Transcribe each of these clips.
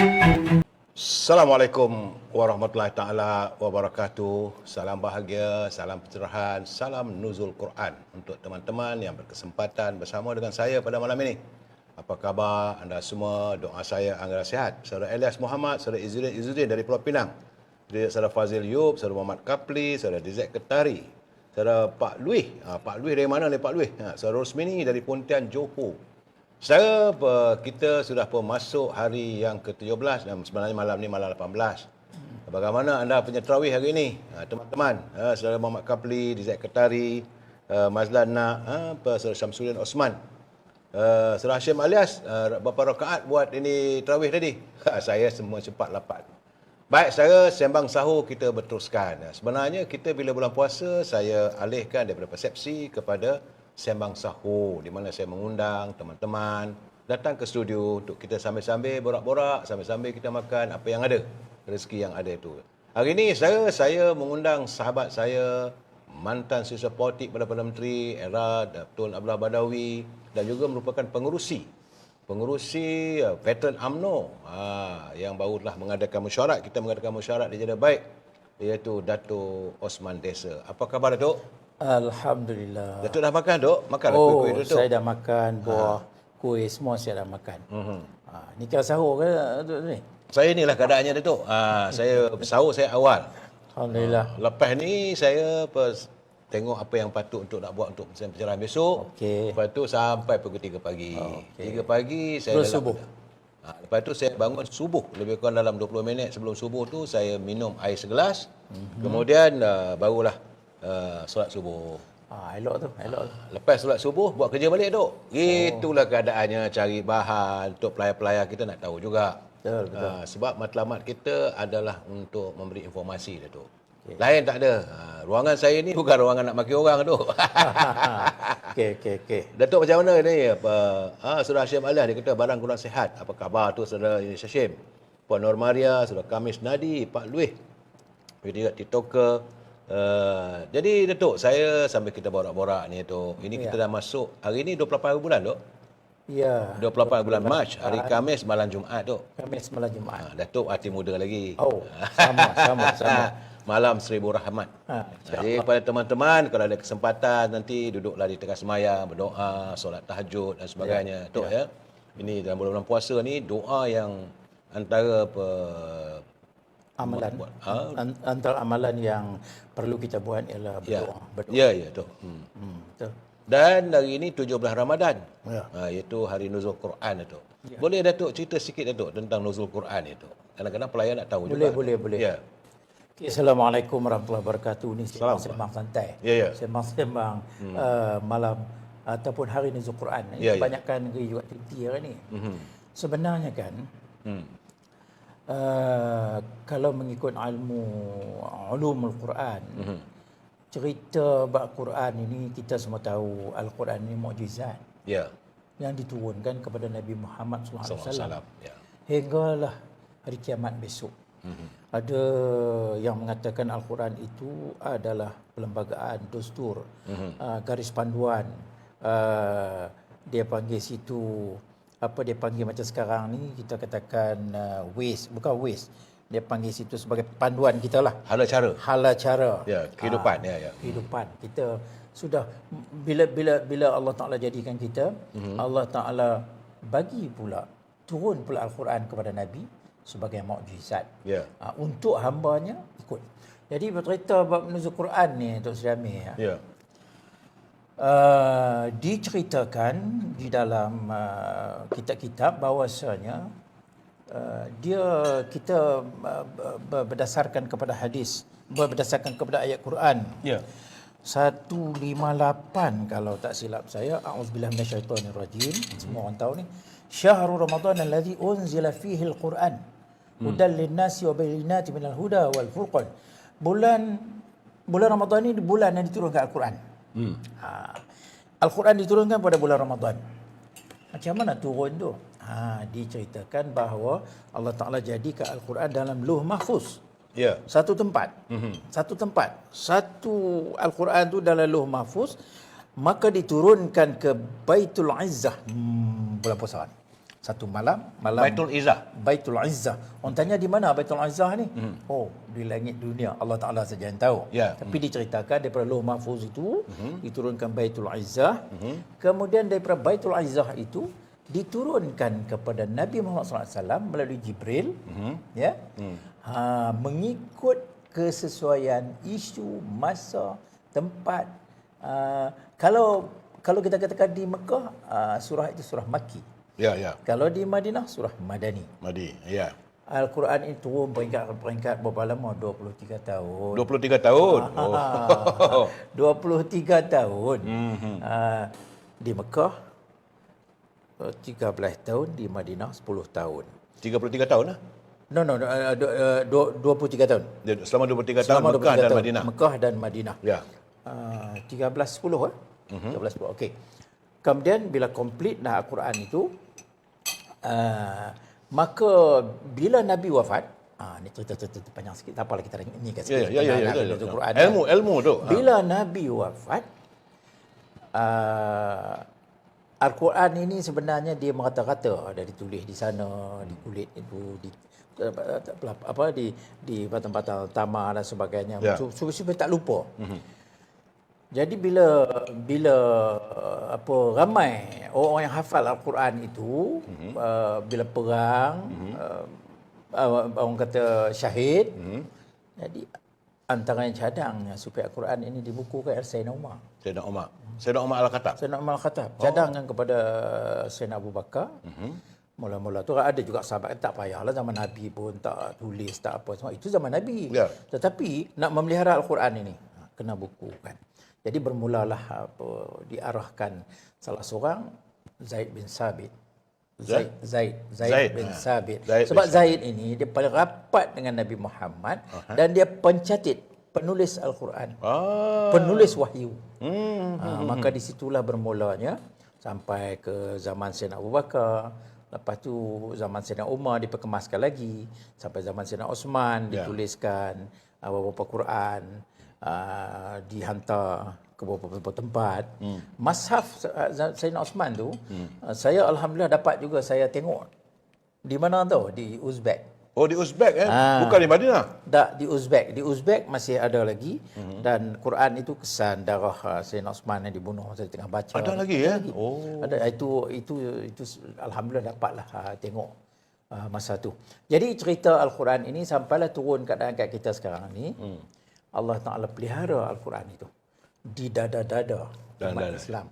Assalamualaikum warahmatullahi taala wabarakatuh. Salam bahagia, salam pencerahan, salam nuzul Quran untuk teman-teman yang berkesempatan bersama dengan saya pada malam ini. Apa khabar anda semua? Doa saya anda sihat. Saudara Elias Muhammad, saudara Izzuddin dari Pulau Pinang, saudara Fazil Yub, saudara Muhammad Kapli, saudara Dizek Ketari, saudara Pak Luih. Pak Luih dari mana ni Pak Luih? Saudara Rosmini dari Pontian Johor. Kita sudah pun masuk hari yang ke-17 dan sebenarnya malam ni malam 18. Bagaimana anda punya tarawih hari ini? Teman-teman, saudara Muhammad Kapli, Dizek Ketari, Mazlan Nak, saudara Syamsuddin Osman, saudara Hashim Alias, berapa rakaat buat ini tarawih tadi? Saya semua cepat 8. Baik, secara sembang sahur kita berteruskan. Sebenarnya kita bila bulan puasa, saya alihkan daripada persepsi kepada sembang sahur, di mana saya mengundang teman-teman datang ke studio untuk kita sambil-sambil borak-borak, sambil-sambil kita makan apa yang ada, rezeki yang ada itu. Hari ini saya mengundang sahabat saya, mantan siswa politik Perdana Menteri era Datuk Abdullah Badawi dan juga merupakan pengerusi veteran UMNO yang barulah mengadakan mesyuarat. Kita mengadakan mesyuarat di Jeddah Baik, iaitu Datuk Osman Desa. Apa khabar Datuk? Alhamdulillah. Datuk dah makan, Dok? Makan kuih-kuih Datuk? Saya dah makan buah, kuih semua saya dah makan. Ni kira sahur ke Datuk ni? Saya inilah keadaannya Datuk. Saya sahur saya awal. Alhamdulillah. Lepas ni saya tengok apa yang patut untuk nak buat untuk pencerahan besok. Okey. Lepas tu sampai pukul 3 pagi. 3 pagi saya terus subuh. Lepas tu saya bangun subuh. Lebih kurang dalam 20 minit sebelum subuh tu saya minum air segelas. Kemudian barulah solat subuh. Elok tu. Lepas solat subuh buat kerja balik Dok. Itulah keadaannya, cari bahan untuk pelayar-pelayar kita nak tahu juga. Betul. Sebab matlamat kita adalah untuk memberi informasi Datuk. Lain tak ada. Ruangan saya ni bukan ruangan nak maki orang Dok. Okey. Datuk macam mana ni? Saudara Hashim Alias dia kata barang kurang sihat. Apa khabar tu saudara Hashim? Puan Nur Maria, saudara Kamis Nadi, Pak Luih, juga TikToker. Jadi Datuk, saya sambil kita borak-borak ni Datuk. Ini kita dah masuk hari ni 28 hari bulan Dok. Ya. 28 bulan Mac, hari Khamis malam Jumaat Dok. Khamis malam Jumaat. Datuk hati muda lagi. Sama. Malam seribu rahmat. Jadi kepada teman-teman kalau ada kesempatan nanti duduklah di tengah sembahyang, berdoa, solat tahajud dan sebagainya Datuk ya. Ini dalam bulan puasa ni doa yang antara amalan antara amalan yang perlu kita buat ialah berdoa. Ya, Dok. Betul. Dan hari ini 17 Ramadan. Ya. Iaitu hari nuzul Quran itu. Boleh Datuk cerita sikit Datuk tentang nuzul Quran itu? Kadang-kadang pelayar nak tahu juga. Boleh. Ya. Okay, Assalamualaikum warahmatullahi wabarakatuh. Ini sembang santai. Ya. Sembang malam ataupun hari nuzul Quran. Kebanyakan negeri juga aktiviti hari ni. Sebenarnya kan kalau mengikut ulumul Quran, cerita bab Quran ini kita semua tahu Al-Quran ini mukjizat. Ya. Yang diturunkan kepada Nabi Muhammad SAW. Ya. Hinggalah hari kiamat besok. Ada yang mengatakan Al-Quran itu adalah perlembagaan, dustur, garis panduan. Dia panggil situ dia panggil macam sekarang ni kita katakan bukan waste. Dia panggil situ sebagai panduan kita lah. Hala cara. Ya, kehidupan. Kehidupan. Kita sudah bila Allah Ta'ala jadikan kita, Allah Ta'ala bagi pula, turun pula Al-Quran kepada Nabi sebagai mukjizat. Untuk hambanya ikut. Jadi bercerita bab nuzul Quran ni Tok Sri Amir. Diceritakan di dalam kitab-kitab bahawasanya kita berdasarkan kepada hadis, berdasarkan kepada ayat Quran. 158 kalau tak silap saya, a'udzubillahi minasyaitonirrajim. Semua orang tahu ni. Syahrul Ramadan allazi unzila fihi al-Quran hudan lin-nasi wa bayyinatin minal huda wal furqan. Bulan Ramadan ni bulan yang diturunkan Al-Quran. Al-Quran diturunkan pada bulan Ramadan. Macam mana turun tu? Diceritakan bahawa Allah Ta'ala jadikan Al-Quran dalam Lauh Mahfuz. Satu tempat. Satu Al-Quran tu dalam Lauh Mahfuz, maka diturunkan ke Baitul Izzah bulan puasa. Satu malam Baitul Izzah. Baitul Izzah. Orang tanya di mana Baitul Izzah ni? Oh, di langit dunia. Allah Taala saja yang tahu. Ya. Tapi diceritakan daripada Lauh Mahfuz itu diturunkan Baitul Izzah. Kemudian daripada Baitul Izzah itu diturunkan kepada Nabi Muhammad SAW melalui Jibril, ya, mengikut kesesuaian isu, masa, tempat. Kalau kita katakan di Mekah, surah itu surah Makki. Ya, ya. Kalau di Madinah, surah Madani. Madi, ya. Al-Quran itu turun peringkat berapa lama? 23 tahun. 23 tahun. Oh. 23 tahun. Di Mekah 13 tahun, di Madinah 10 tahun. 33 tahun lah. No, 23 tahun. Selama 23 tahun Selama Mekah 23 dan tahun. Madinah. Mekah dan Madinah. Ya. 13-10 eh? 13-10, okey. Kemudian bila komplit dah Al-Quran itu, maka bila Nabi wafat, ni cerita panjang sikit, tak apalah kita ni kat sikit. Ya. Quran. Ilmu tu. Bila Nabi wafat, Al-Quran ini sebenarnya dia merata-rata, ada ditulis di sana, di kulit itu, di batang-batang tamar dan sebagainya, supaya tak lupa. Jadi bila ramai orang yang hafal Al-Quran itu, bila perang, orang kata syahid, jadi antara yang cadangnya supaya Al-Quran ini dibukukan oleh Sayyidina Umar. Sayyidina Umar Al-Khattab. Sayyidina Umar Al-Khattab cadangkan kepada Sayyidina Abu Bakar. Mula-mula tu ada juga sahabat tak payahlah, zaman Nabi pun tak tulis, tak apa semua. Itu zaman Nabi. Ya. Tetapi nak memelihara Al-Quran ini, kena bukukan. Jadi bermulalah diarahkan salah seorang, Zaid bin Sabit. Zaid bin Sabit. Sebab Zaid ini dia paling rapat dengan Nabi Muhammad dan dia penulis Al-Quran. Penulis wahyu. Maka disitulah bermulanya sampai ke zaman Sayyidina Abu Bakar. Lepas tu zaman Sayyidina Umar diperkemaskan lagi. Sampai zaman Sayyidina Osman dituliskan beberapa Quran. Dihantar ke beberapa tempat. Mashaf Sayyidina Osman tu, saya alhamdulillah dapat juga saya tengok. Di mana tahu? Di Uzbek. Oh, di Uzbek bukan di Madinah. Tak, di Uzbek. Di Uzbek masih ada lagi. Dan Quran itu kesan darah Sayyidina Osman yang dibunuh, saya tengah baca. Ada lagi ya? Oh. Ada, itu alhamdulillah dapatlah tengok masa tu. Jadi cerita Al-Quran ini sampailah turun keadaan kat kita sekarang ni. Allah Ta'ala pelihara Al-Quran itu di dada-dada umat Islam.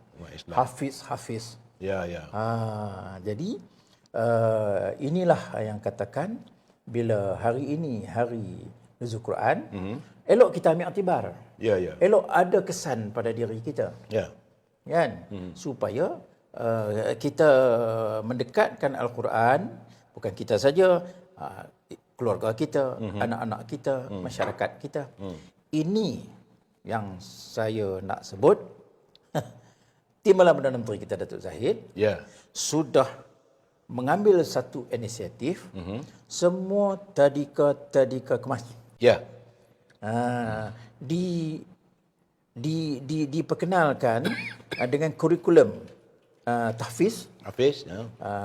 Hafiz. Ya. Jadi inilah yang katakan bila hari ini hari Nuzul Quran, elok kita ambil iktibar. Ya. Elok ada kesan pada diri kita. Ya. Kan? Supaya kita mendekatkan Al-Quran, bukan kita saja, keluarga kita, anak-anak kita, masyarakat kita. Ini yang saya nak sebut. Timbalan Perdana Menteri kita Datuk Zahid sudah mengambil satu inisiatif, semua tadika kemas. Ya. Diperkenalkan dengan kurikulum tahfiz.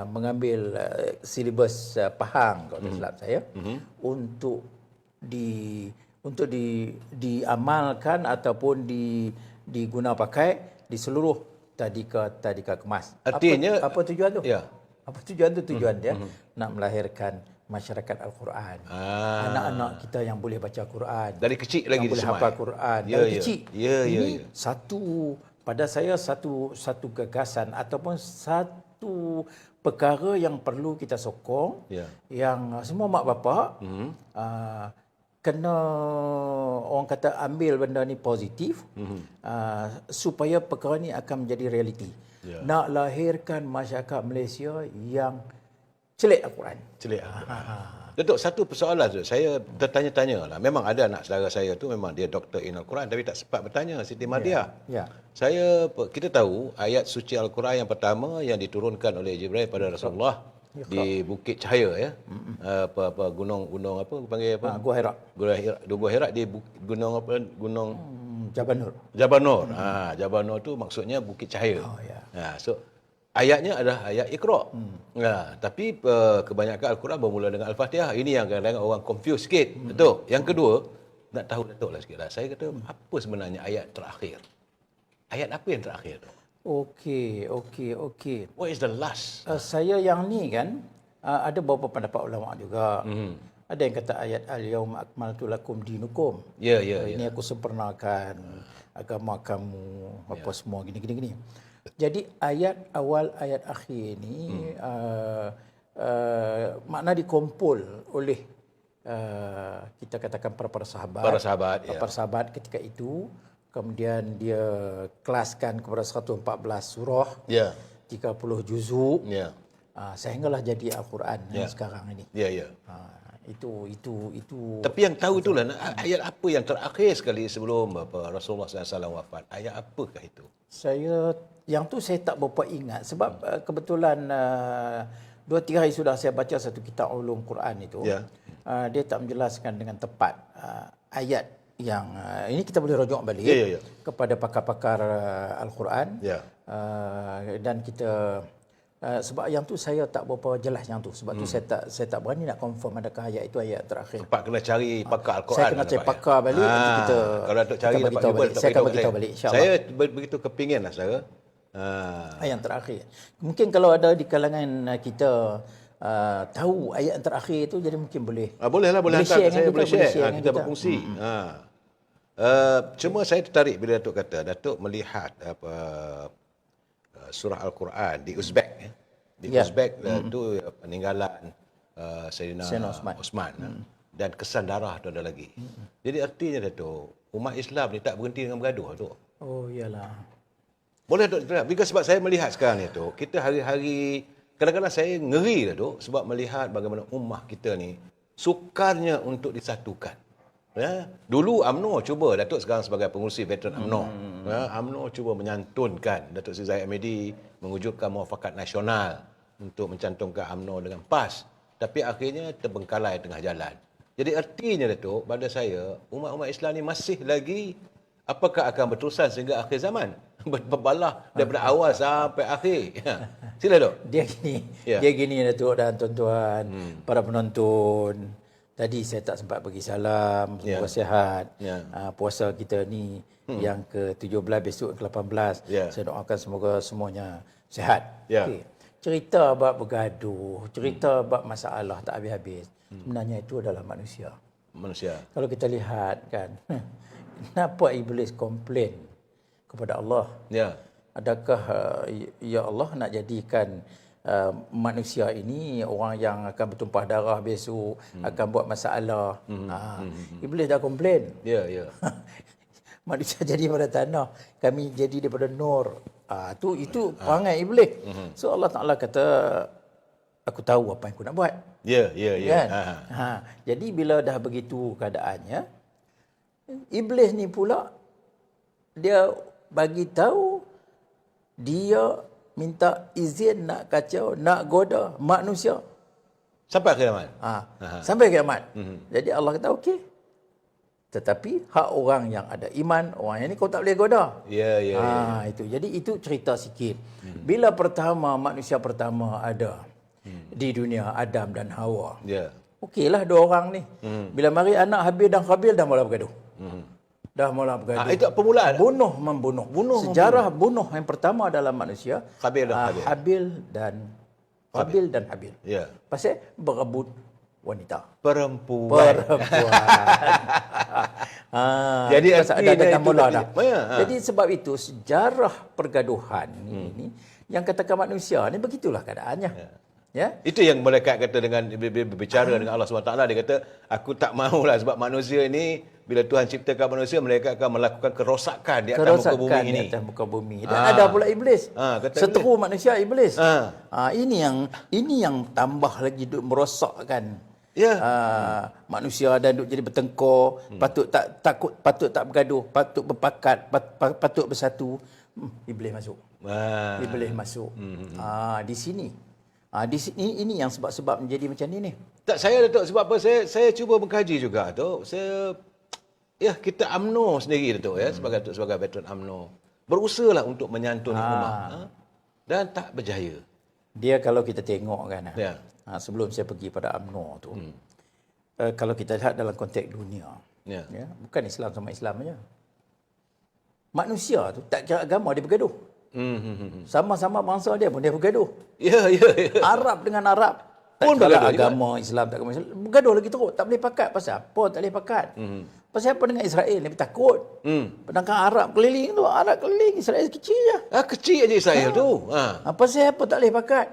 Mengambil silibus Pahang kalau tak silap saya, untuk diamalkan ataupun diguna pakai di seluruh tadika kemas. Artinya apa tujuan tu? Ya. Apa tujuan tu? Tujuan dia nak melahirkan masyarakat Al-Quran. Anak-anak kita yang boleh baca Quran. Dari kecil lagi yang boleh hafal Quran. Dari kecil. Ini pada saya satu gagasan ataupun satu perkara yang perlu kita sokong, yang semua mak bapak kena, orang kata, ambil benda ni positif, supaya perkara ni akan menjadi realiti. Nak lahirkan masyarakat Malaysia yang celik Al-Quran. Datuk, satu persoalan tu saya tertanya-tanya lah. Memang ada anak saudara saya tu memang dia doktor in Al-Quran tapi tak sempat bertanya Siti Madiah. Kita tahu ayat suci Al-Quran yang pertama yang diturunkan oleh Jibril pada Rasulullah di Bukit Cahaya gunung apa panggil apa? Gua Hira. Gua Hira di gunung apa? Gunung Jabal Nur. Jabal Nur. Jabal Nur tu maksudnya Bukit Cahaya. So ayatnya adalah ayat Iqra. Tapi kebanyakan Al-Quran bermula dengan Al-Fatihah. Ini yang kadang-kadang orang confuse sikit. Betul. Yang kedua, nak tahu Datuk lah sikit lah. Saya kata, apa sebenarnya ayat terakhir? Ayat apa yang terakhir tu? Okey. What is the last? Saya yang ni kan, ada beberapa pendapat ulama juga. Ada yang kata ayat al-yauma akmaltu lakum dinukum. Ya. Ini aku sempurnakan agama kamu, apa semua gini. Jadi ayat awal, ayat akhir ni makna dikumpul oleh kita katakan para sahabat. Para sahabat ketika itu, kemudian dia kelaskan kepada 114 surah, 30 juzuk, sehinggalah jadi Al-Quran yang sekarang ini. Itu. Tapi yang tahu itulah ayat apa yang terakhir sekali sebelum Rasulullah SAW wafat. Ayat apakah itu? Yang tu saya tak berapa ingat sebab kebetulan 2-3 hari sudah saya baca satu kitab ulum Quran itu. Dia tak menjelaskan dengan tepat ayat yang ini kita boleh rujuk balik kepada pakar-pakar Al-Quran. Dan kita sebab yang tu saya tak berapa jelas yang tu. Sebab tu saya tak berani nak confirm adakah ayat itu ayat terakhir. Tempat kena cari pakar Al-Quran. Saya kena cari pakar balik nanti kita kalau Datuk cari dapat balik. Saya akan beritahu balik insya-Allah. Saya begitu kepingin lah saya. Ayat terakhir. Mungkin kalau ada di kalangan kita tahu ayat terakhir itu, jadi mungkin boleh. Boleh hantar saya boleh share. Kita berkongsi. Cuma saya tertarik bila Datuk kata Datuk melihat surah Al-Quran di Uzbek. Di Uzbek itu peninggalan Sayyidina Osman. Dan kesan darah tu ada lagi. Jadi artinya Datuk, umat Islam ni tak berhenti dengan bergaduh tu. Oh iyalah. Boleh Datuk terang. Sebab saya melihat sekarang ni tu, kita hari-hari kadang-kadang saya ngeri Datuk sebab melihat bagaimana ummah kita ni sukarnya untuk disatukan. Dulu UMNO cuba, Datuk sekarang sebagai pengurusi veteran UMNO. UMNO cuba menyantunkan, Datuk Seri Zahid Hamidi mewujudkan muafakat nasional untuk mencantumkan UMNO dengan PAS. Tapi akhirnya terbengkalai tengah jalan. Jadi artinya Datuk, pada saya, umat-umat Islam ni masih lagi apakah akan berterusan sehingga akhir zaman? Berbalah daripada awal sampai akhir. Sila Dok. Dia gini Datuk dan tuan-tuan, para penonton. Tadi saya tak sempat bagi salam, semoga sihat. Puasa kita ni yang ke-17 besok ke-18. Saya doakan semoga semuanya sihat. Okay. Cerita bab bergaduh, cerita bab masalah tak habis-habis. Sebenarnya itu adalah manusia. Kalau kita lihat kan, kenapa iblis komplain kepada Allah? Adakah ya Allah nak jadikan manusia ini orang yang akan bertumpah darah besok, akan buat masalah? Iblis dah komplain. Manusia jadi pada tanah, kami jadi daripada nur. Itu perangai iblis. So Allah Taala kata, aku tahu apa yang aku nak buat. Kan? Jadi bila dah begitu keadaannya, iblis ni pula dia bagi tahu dia minta izin nak kacau, nak goda manusia sampai kiamat. Sampai kiamat. Jadi Allah kata okey. Tetapi hak orang yang ada iman, orang yang ni kau tak boleh goda. Itu. Jadi itu cerita sikit. Bila manusia pertama ada di dunia, Adam dan Hawa. Okeylah dua orang ni. Bila mari anak Habil dan Qabil dah mula bergaduh. Dah mula bergaduh. Itu permulaan. Membunuh. Sejarah bunuh yang pertama dalam manusia. Habil dan Habil. Pasal berebut wanita. Perempuan. Jadi ada mula dah. Jadi sebab itu sejarah pergaduhan ini yang katakan manusia ni begitulah keadaannya. Itu yang malaikat kata dengan berbicara dengan Allah SWT. Dia kata, aku tak mahulah sebab manusia ini bila Tuhan ciptakan manusia, mereka akan melakukan kerosakan di atas muka bumi ini. Dan ada pula iblis. Seteru manusia iblis. Ini yang tambah lagi duk merosakkan manusia dan duk jadi bertengkar, patut tak bergaduh, patut berpakat, patut bersatu. Iblis masuk. Di sini. Ini yang sebab-sebab menjadi macam ni. Tak, saya Datuk, sebab apa saya cuba mengkaji juga tu. Kita UMNO sendiri Datuk sebagai veteran UMNO berusahalah untuk menyantuni umat. dan tak berjaya. Dia kalau kita tengok kan, Ya. sebelum saya pergi pada UMNO tu, kalau kita lihat dalam konteks dunia, Ya. bukan Islam sama Islam aja. Manusia tu tak kira agama dia bergaduh. Sama-sama bangsa dia pun dia bergaduh. Ya, ya, ya. Arab dengan Arab Pun tak kira bergaduh juga. agama Islam tak agama Islam, bergaduh lagi teruk, tak boleh pakat. Pasal apa tak boleh pakat? Pasal apa dengan Israel ni takut. Sedangkan Arab keliling tu, Arab keliling, Israel kecil je. Kecil aja Israel tu. Pasal apa tak boleh pakat?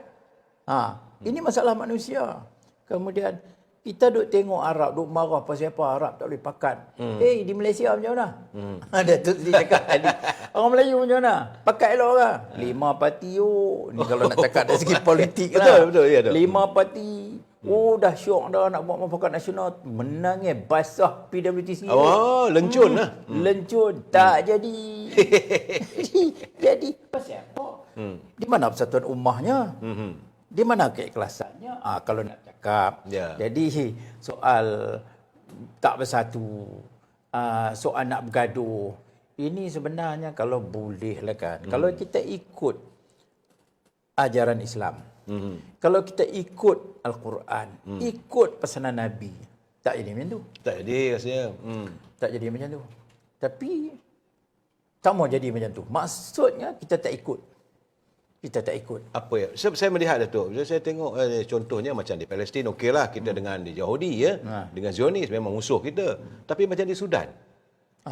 Ini masalah manusia. Kemudian kita duk tengok Arab, duk marah pasal apa Arab tak boleh pakat. Di Malaysia macam mana? Datuk Seri cakap tadi. Orang Melayu macam mana? Pakat elok orang. 5 parti ni kalau nak cakap dari segi politik lah. Betul, ya, Dok. 5 parti. Dah syok dah nak buat mufakat nasional. Menangnya basah PWTC. Lencun lah. Lencun. Tak jadi. Jadi pasal apa? Di mana persatuan ummahnya? Di mana keikhlasannya? Kalau nak cakap. Ya. Jadi soal tak bersatu, soal nak bergaduh, ini sebenarnya kalau boleh lah kan. Kalau kita ikut ajaran Islam, kalau kita ikut Al-Quran, ikut pesanan Nabi, tak jadi macam tu. Tak jadi rasanya. Tak jadi macam tu. Tapi tak mau jadi macam tu. Maksudnya kita tak ikut. Kita tak ikut. Apa ya? Saya melihat Datuk. Bila saya tengok contohnya macam di Palestin, okeylah kita dengan di Yahudi ya, dengan Zionis memang musuh kita. Tapi macam di Sudan.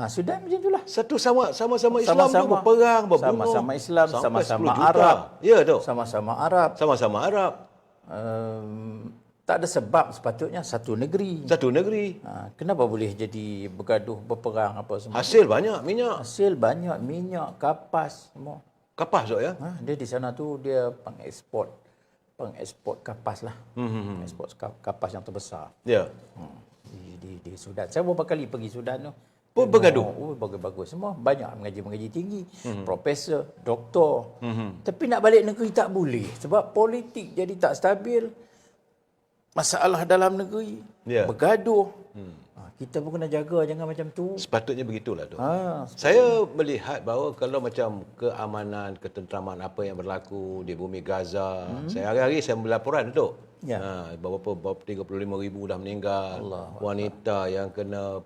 Sudan macam itulah. Satu sama-sama Islam tu Sama-sama. berperang, berbunuh. Sama-sama Islam, sampai sama-sama 10 juta. Arab. Ya, Dok. Sama-sama Arab. Sama-sama Arab. Tak ada sebab sepatutnya satu negeri. Satu negeri. Kenapa boleh jadi bergaduh, berperang apa semua? Hasil banyak minyak. Hasil banyak, minyak, kapas semua. Kapas Dok ya. Dia di sana tu dia pengeksport kapas lah. Ekspor kapas yang terbesar. Ya. Di Sudan. Saya beberapa kali pergi Sudan tu. Pun bergaduh? Bagus-bagus semua. Banyak mengaji tinggi. Profesor, doktor. Tapi nak balik negeri tak boleh. Sebab politik jadi tak stabil. Masalah dalam negeri. Ya. Bergaduh. Kita pun kena jaga jangan macam tu. Sepatutnya begitulah tu. Saya melihat bahawa kalau macam keamanan, ketenteraman apa yang berlaku di bumi Gaza, saya hari-hari saya berlaporan tu. Ya. Berapa 35,000 dah meninggal. Wanita yang kena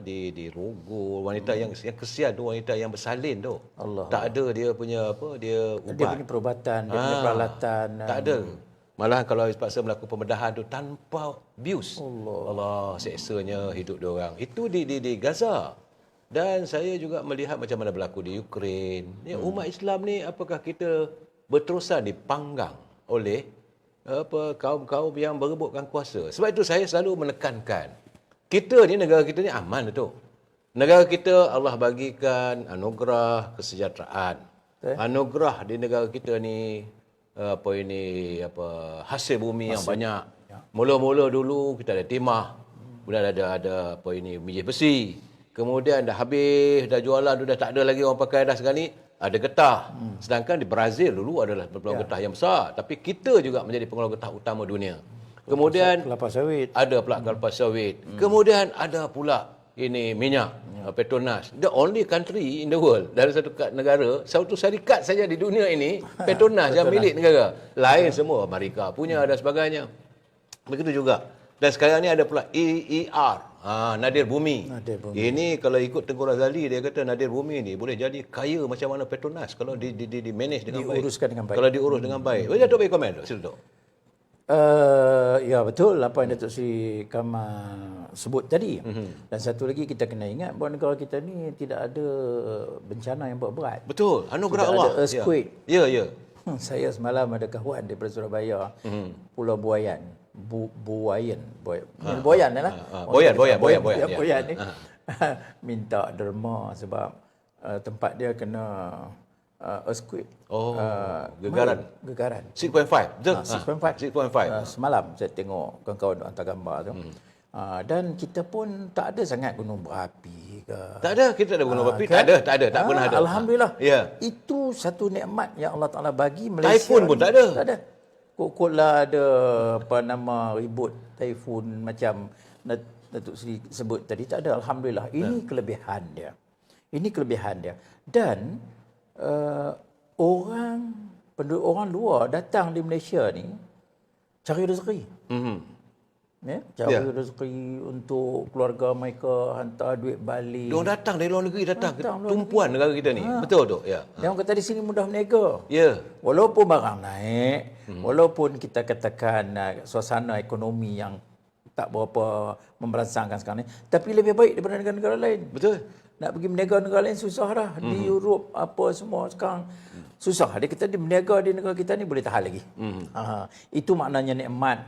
dirogol, wanita yang kesian tu, wanita yang bersalin tu. Tak ada dia punya dia ubat. Dia punya perubatan, dia punya peralatan. Tak ada. Malah kalau dipaksa melakukan pembedahan tu tanpa abuse. Allah seksanya hidup dia orang. Itu di Gaza. Dan saya juga melihat macam mana berlaku di Ukraine. Umat Islam ni apakah kita berterusan dipanggang oleh kaum-kaum yang berebutkan kuasa. Sebab itu saya selalu menekankan negara kita ni aman tu. Negara kita Allah bagikan anugerah kesejahteraan. Anugerah di negara kita ni hasil bumi yang banyak. Mula-mula dulu kita ada timah, kemudian ada minyak besi. Kemudian dah habis, dah jualan, dah tak ada lagi orang pakai dah sekarang ni, ada getah. Sedangkan di Brazil dulu adalah peluang getah yang besar, tapi kita juga menjadi pengeluar getah utama dunia. Kemudian kelapa sawit. Ada pula kelapa sawit. Kemudian ada pula minyak, Petronas. The only country in the world, dari satu negara, satu syarikat saja di dunia ini, Petronas yang milik negara. Lain semua, Amerika punya dan sebagainya. Begitu juga. Dan sekarang ni ada pula EER, Nadir Bumi. Ini kalau ikut Tengku Razali, dia kata Nadir Bumi ni boleh jadi kaya macam mana Petronas kalau di manage dengan baik. Diuruskan dengan baik. Kalau diurus dengan baik. Datuk bagi komen, Dok. Sila, Dok. Ya betul apa yang Datuk Seri Kamal sebut tadi. Dan satu lagi kita kena ingat bahawa negara kita ni tidak ada bencana yang berat. Betul, anugerah Tidak Allah. ada earthquake. Ya. Saya semalam ada kawan daripada Surabaya, Pulau Buayan. Buayan lah. Buayan ni. Minta derma sebab tempat dia kena earthquake. Gegaran. 6.5. Betul? 6.5. Semalam saya tengok kawan-kawan hantar gambar tu. Dan kita pun tak ada sangat gunung berapi ke. Tak ada, kita tak ada gunung berapi. Kan? Tak ada. Tak pernah ada. Alhamdulillah. Ya. Itu satu nikmat yang Allah Ta'ala bagi Malaysia. Taifun pun tak ada. Tak ada. Kok lah ada ribut taifun macam Datuk Seri sebut tadi. Tak ada. Alhamdulillah. Ini kelebihan dia. Dan orang luar datang di Malaysia ni cari rezeki. Ya, cari rezeki untuk keluarga mereka, hantar duit balik. Diorang datang dari luar negeri, datang luar tumpuan negara kita ni. Betul tu? Ya. Dia orang kata di sini mudah berniaga. Ya. Walaupun barang naik, walaupun kita katakan suasana ekonomi yang tak berapa memberansangkan sekarang ni, tapi lebih baik daripada negara-negara lain. Betul. Nak pergi berniaga negara lain susah dah. Di Europe apa semua sekarang susah. Dia kata dia berniaga di negara kita ni boleh tahan lagi. Itu maknanya nikmat.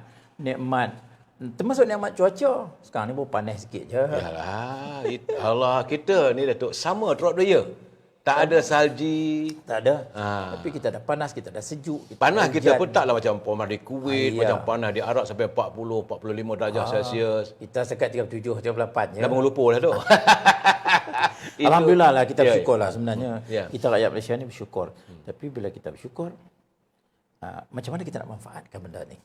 Termasuk nikmat cuaca. Sekarang ni pun panas sikit je. Yalah, Allah kita ni Datuk sama throughout the year. Tak ada salji. Tak ada. Tapi kita dah panas, kita dah sejuk. Panas kita pun taklah macam panas di Kuwait, macam panas di Arab sampai 40, 45 darjah Celsius. Kita sekat 37, 38 je. Dah mengelupa lah tu. Alhamdulillah lah, kita bersyukur lah sebenarnya. Ya. Kita rakyat Malaysia ni bersyukur. Tapi bila kita bersyukur, macam mana kita nak manfaatkan benda ni?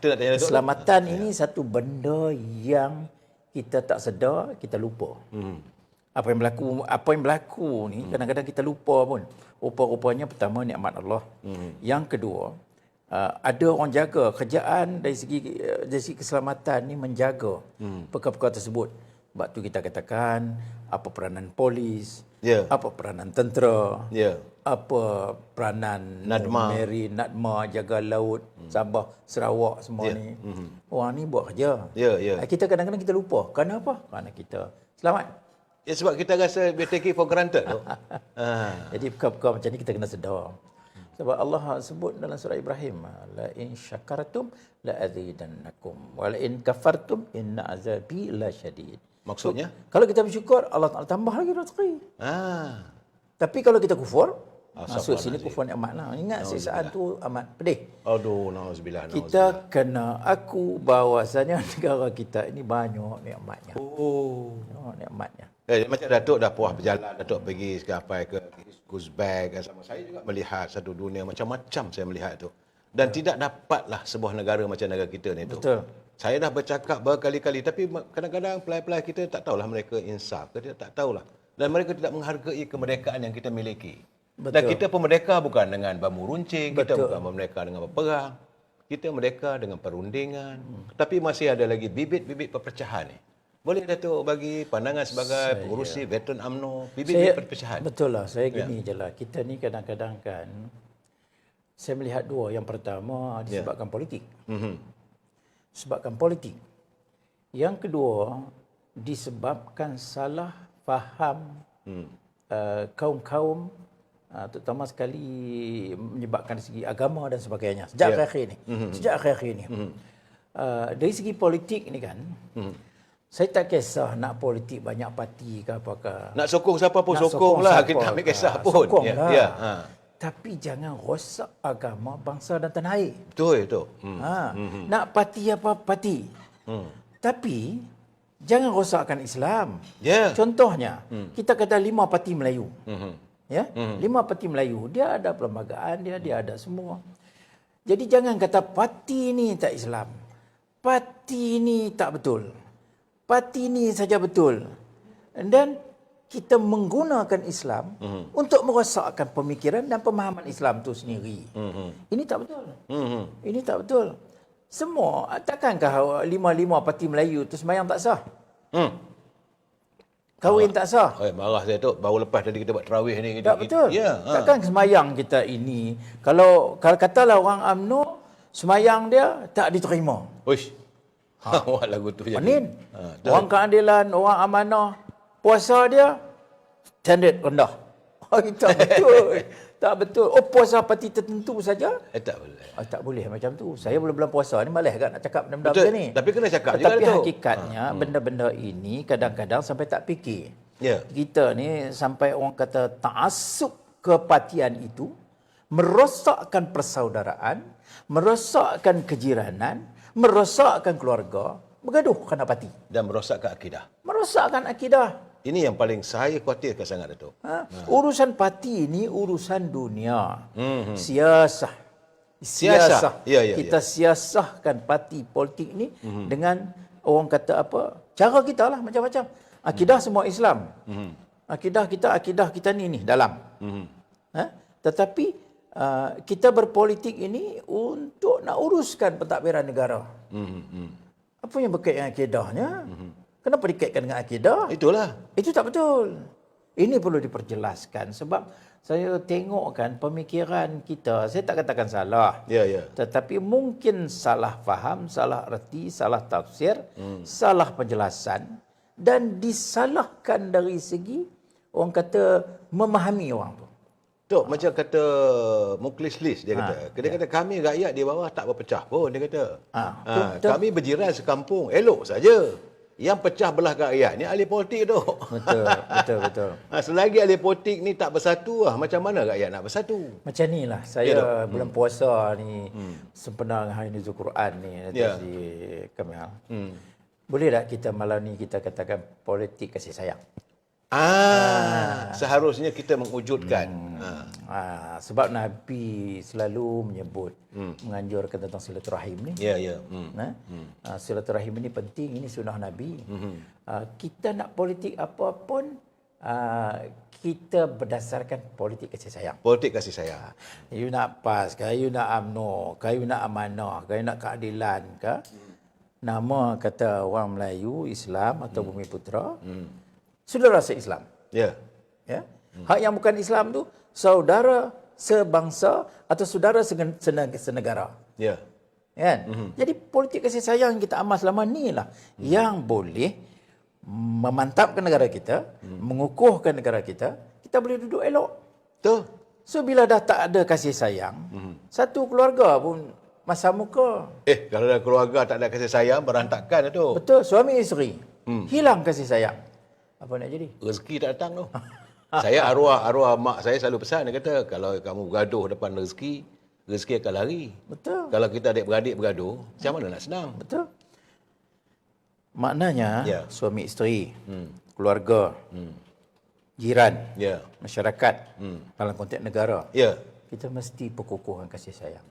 Itu nak tanya Datuk. Keselamatan ini satu benda yang kita tak sedar, kita lupa. Apa yang berlaku ni kadang-kadang kita lupa pun. Rupa-rupanya pertama nikmat Allah. Yang kedua, ada orang jaga kerjaan dari segi keselamatan ni menjaga perkara-perkara tersebut. Sebab tu kita katakan apa peranan polis, apa peranan tentera, apa peranan Nadma jaga laut, Sabah, Sarawak semua ni. Orang ni buat kerja. Kita kadang-kadang kita lupa. Kenapa? Kerana kita selamat. Ya, sebab kita rasa we take it for granted tu. Jadi perkara-perkara macam ni kita kena sedar. Sebab Allah sebut dalam surah Ibrahim, la in syakartum la azidannakum wa la in kafartum inna azabi la syadid. Maksudnya? Kalau kita bersyukur, Allah Taala tambah lagi rezeki. Tapi kalau kita kufur, masuk sini kufur nikmat lah. Ingat siksaan tu amat pedih. Aduh, nauzubillah. Kita kena aku bahawasanya negara kita ini banyak nikmatnya. Nikmatnya. Macam Datuk dah puas berjalan, Datuk pergi sampai ke Uzbek, sama saya juga melihat satu dunia macam-macam saya melihat tu. Dan tidak dapatlah sebuah negara macam negara kita ni tu. Betul. Saya dah bercakap berkali-kali, tapi kadang-kadang pelai-pelai kita tak tahulah mereka insaf ke, dia tak tahulah. Dan mereka tidak menghargai kemerdekaan yang kita miliki. Betul. Dan kita pun merdeka bukan dengan bambu runcing, kita Betul. bukan merdeka dengan berperang. Kita merdeka dengan perundingan. Tapi masih ada lagi bibit-bibit perpecahan ni. Boleh Datuk bagi pandangan sebagai pengurusi veteran UMNO, bibit-bibit perpecahan? Betul lah, saya gini je lah. Kita ni kadang-kadang kan, saya melihat dua. Yang pertama disebabkan politik. Sebabkan politik. Yang kedua, disebabkan salah faham kaum-kaum, terutama sekali menyebabkan dari segi agama dan sebagainya. Sejak akhir-akhir ni. Sejak akhir-akhir ni. Dari segi politik ni kan, saya tak kisah nak politik banyak parti ke apakah. Nak sokong siapa pun sokonglah, kita tak ambil kisah pun. Sokonglah. Tapi jangan rosak agama bangsa dan tanah air. Betul itu. Nak parti apa parti. Tapi jangan rosakkan Islam. Contohnya, kita kata 5 parti Melayu. 5 parti Melayu, dia ada perlembagaan, dia ada semua. Jadi jangan kata parti ni tak Islam. Parti ni tak betul. Parti ni saja betul. Dan kita menggunakan Islam untuk merosakkan pemikiran dan pemahaman Islam itu sendiri. Ini tak betul. Ini tak betul. Semua, takkankah 5 parti Melayu itu sembahyang tak sah? Kahwin tak sah? Marah saya tu, baru lepas tadi kita buat tarawih ni. Tak betul. Takkan sembahyang kita ini, kalau katalah orang UMNO, sembahyang dia tak diterima. Uish. Awak lagu tu jadi. Manin. Orang keadilan, orang amanah, puasa dia standard rendah. Itu tak betul. Tak betul. Puasa parti tertentu saja? Tak boleh. Tak boleh macam tu. Saya bulan puasa ni malas kan nak cakap benda-benda Betul. macam ni. Tapi kena cakap juga Tapi tu. hakikatnya benda-benda ini kadang-kadang sampai tak fikir. Ya. Kita ni sampai orang kata ta'assub kepartian itu merosakkan persaudaraan, merosakkan kejiranan, merosakkan keluarga, bergaduh kerana parti. Dan merosakkan akidah. Merosakkan akidah. Ini yang paling saya khawatirkan sangat, Datuk. Urusan parti ini urusan dunia. Siasah. Ya. Kita siasahkan parti politik ni dengan orang kata apa? Cara kita lah macam-macam. Akidah semua Islam. Akidah kita ni dalam. Tetapi kita berpolitik ini untuk nak uruskan pentadbiran negara. Apa yang berkaitan dengan akidahnya? Kenapa dikaitkan dengan akidah? Itulah. Itu tak betul. Ini perlu diperjelaskan sebab saya tengok kan pemikiran kita, saya tak katakan salah. Ya, ya. Tetapi mungkin salah faham, salah erti, salah tafsir, salah penjelasan dan disalahkan dari segi orang kata memahami orang tu. Tok, macam kata Mukhlis Lis, dia kata. Dia kata kami rakyat di bawah tak berpecah pun, dia kata. Betul. Kami berjiran sekampung, elok saja. Yang pecah belah rakyat ni ahli politik tu. Betul. Selagi ahli politik ni tak bersatu, macam mana rakyat nak bersatu? Macam ni lah, saya bulan puasa ni sempena dengan Hari Nuzul Quran ni di Kamil. Boleh tak kita malam ni kita katakan politik kasih sayang? Seharusnya kita mewujudkan. Sebab Nabi selalu menyebut, menganjurkan tentang silaturahim ni. Ya, ya. Silaturahim ini penting, ini sunnah Nabi. Kita nak politik apa pun, kita berdasarkan politik kasih sayang. Politik kasih sayang. You nak PAS ke, you nak UMNO ke, you nak amanah ke, you nak keadilan ke. Nama kata orang Melayu, Islam atau Bumiputera, saudara se-Islam. Ya. Ya. Hak yang bukan Islam tu saudara sebangsa atau saudara senegara. Ya. Kan? Jadi politik kasih sayang yang kita amal selama ni lah yang boleh memantapkan negara kita, mengukuhkan negara kita boleh duduk elok. Betul. So bila dah tak ada kasih sayang, satu keluarga pun masa muka. Kalau dah keluarga tak ada kasih sayang, berantakan tu. Betul, suami isteri hilang kasih sayang. Apa nak jadi? Rezeki tak datang tu. Saya arwah mak saya selalu pesan, dia kata kalau kamu bergaduh depan rezeki akan lari. Betul. Kalau kita adik-beradik bergaduh, macam mana nak senang? Betul. Maknanya suami isteri, keluarga, jiran, masyarakat, dalam konteks negara. Kita mesti perkukuhkan kasih sayang.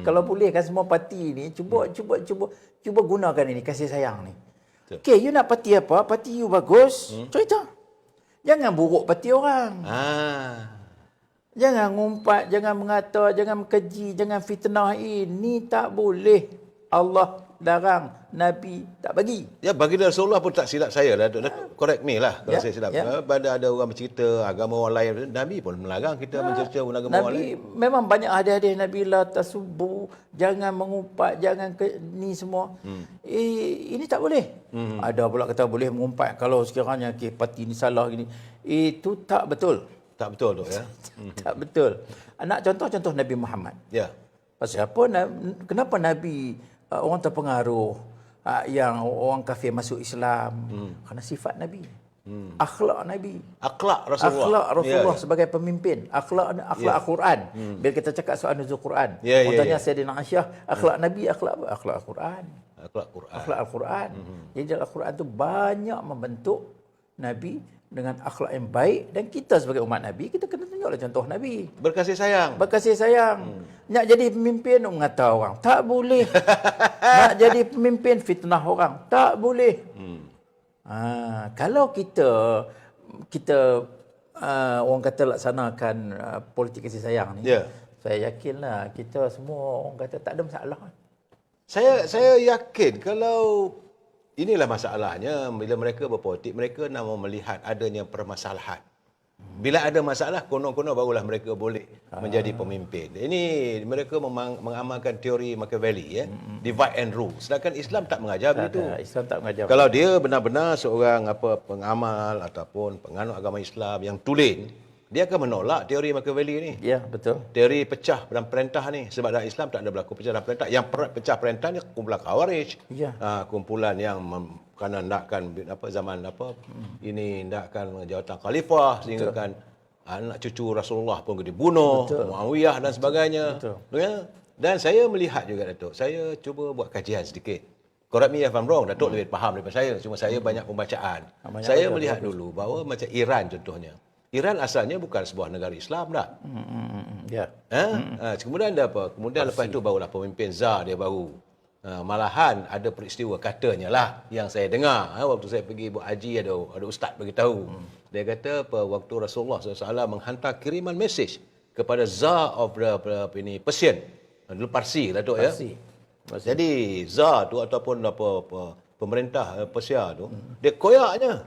Kalau boleh kan semua parti ni cuba gunakan ini kasih sayang ni. Okey, you nak parti apa? Parti you bagus, cerita. Jangan buruk parti orang. Jangan ngumpat, jangan mengata, jangan keji, jangan fitnah. Ini tak boleh. Allah larang, Nabi tak bagi. Ya, baginda Rasulullah pun tak silap saya lah. Correct me lah kalau saya silap. Pada ada orang bercerita agama orang lain, Nabi pun melarang kita mencerca agama orang lain. Nabi memang banyak hadis-hadis Nabi, la tasubbu, jangan mengumpat, jangan ni semua. Ini tak boleh. Ada pula kata boleh mengumpat kalau sekiranya parti ni salah gini. Itu tak betul. Tak betul tu ya. Tak betul. Nak contoh Nabi Muhammad. Ya. Pasal apa? Kenapa Nabi orang terpengaruh yang orang kafir masuk Islam? Kerana sifat Nabi. Akhlak Nabi. Akhlak Rasulullah sebagai pemimpin. Akhlak Al-Quran. Bila kita cakap soal nuzul Quran. Tanya Sayyidina Aisyah, akhlak Nabi, akhlak apa? Akhlak Al-Quran. Akhlak Al-Quran. Jadi dalam Al-Quran tu banyak membentuk Nabi dengan akhlak yang baik, dan kita sebagai umat Nabi, kita kena tunjuklah contoh Nabi. Berkasih sayang. Nak jadi pemimpin mengata orang, tak boleh. Nak jadi pemimpin fitnah orang, tak boleh. Kalau kita orang kata laksanakan politik kasih sayang ni, saya yakinlah kita semua orang kata tak ada masalah. Saya yakin kalau inilah masalahnya, bila mereka berpolitik, mereka nak melihat adanya permasalahan. Bila ada masalah, konon-konon barulah mereka boleh menjadi pemimpin. Ini mereka mengamalkan teori Machiavelli, divide and rule. Sedangkan Islam tak mengajar begitu. Islam tak mengajar. Kalau dia benar-benar seorang pengamal ataupun penganut agama Islam yang tulen, dia akan menolak teori Machiavelli ni. Ya, betul. Teori pecah dan perintah ni. Sebab dalam Islam tak ada berlaku pecah dan perintah. Yang pecah perintah ni kumpulan Khawarij. Kumpulan yang kerana nakkan ini nakkan jawatan khalifah, sehingga kan anak cucu Rasulullah pun dibunuh, Muawiyah dan sebagainya. Ya? Dan saya melihat juga, Datuk, saya cuba buat kajian sedikit. Correct me if I'm wrong, Datuk lebih faham daripada saya. Cuma saya banyak pembacaan. Saya melihat dulu bahawa macam Iran contohnya. Iran asalnya bukan sebuah negara Islam dah. Kemudian ada apa? Kemudian lepas itu barulah pemimpin Tsar dia baru. Malahan ada peristiwa katanya lah yang saya dengar. Waktu saya pergi buat haji, ada ustaz beritahu. Dia kata waktu Rasulullah SAW menghantar kiriman mesej kepada Tsar of ini Persian. Dulu Parsi lah tu ya. Parsi. Jadi Tsar tu ataupun pemerintah Persia tu, dia koyaknya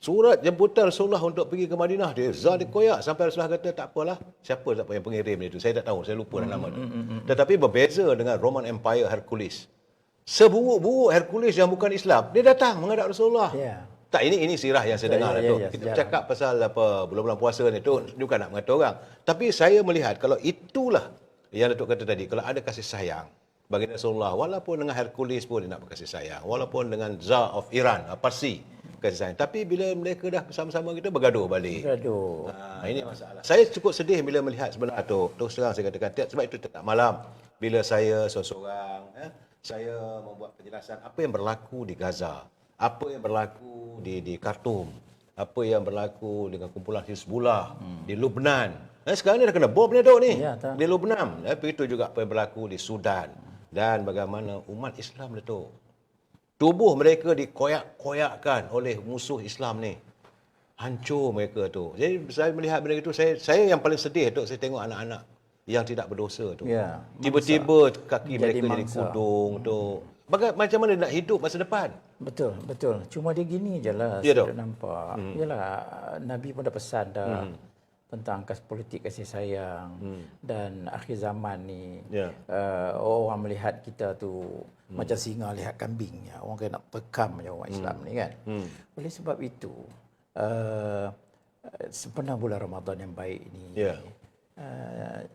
surat jemputan Rasulullah untuk pergi ke Madinah, dia Tsar dia koyak sampai Rasulullah kata tak apalah, siapa yang pengirim dia tu, saya tak tahu, saya lupa nama tu. Tetapi berbeza dengan Roman Empire Hercules. Seburuk-buruk Hercules yang bukan Islam, dia datang menghadap Rasulullah. Ya. Tak, ini sirah yang saya dengar tu. Kita sejarah. bercakap pasal bulan-bulan puasa ni tu bukan nak mengata orang. Tapi saya melihat kalau itulah yang Datuk kata tadi, kalau ada kasih sayang bagi Rasulullah, walaupun dengan Hercules pun dia nak berkasih sayang, walaupun dengan Tsar of Iran, Parsi, kasih sayang. Tapi bila mereka dah bersama-sama kita bergaduh balik. Bergaduh. Ini masalah. Saya cukup sedih bila melihat sebenarnya tu. Terus terang saya katakan, sebab itu tiap malam bila saya seorang-seorang, saya membuat penjelasan apa yang berlaku di Gaza, apa yang berlaku di Khartoum, apa yang berlaku dengan kumpulan Hizbullah di Lebanon. Sekarang ni dah kena bom ni dok ni. Ya, Di Lebanon. Tapi itu juga apa yang berlaku di Sudan dan bagaimana umat Islam tu. Tubuh mereka dikoyak-koyakkan oleh musuh Islam ni. Hancur mereka tu. Jadi saya melihat benda itu, saya yang paling sedih tu saya tengok anak-anak yang tidak berdosa tu. Ya, tiba-tiba kaki jadi mereka jadi mangsa. kudung tu. Macam mana nak hidup masa depan? Betul, betul. Cuma dia gini je lah, Ya, saya Dok. nampak. Yalah, Nabi pun dah pesan dah tentang politik kasih sayang dan akhir zaman ni. Ya. Orang melihat kita tu macam singa lihat kambing. Ya. Orang kena nak pekam je orang Islam ni kan. Oleh sebab itu, sempena bulan Ramadan yang baik ni, Ya.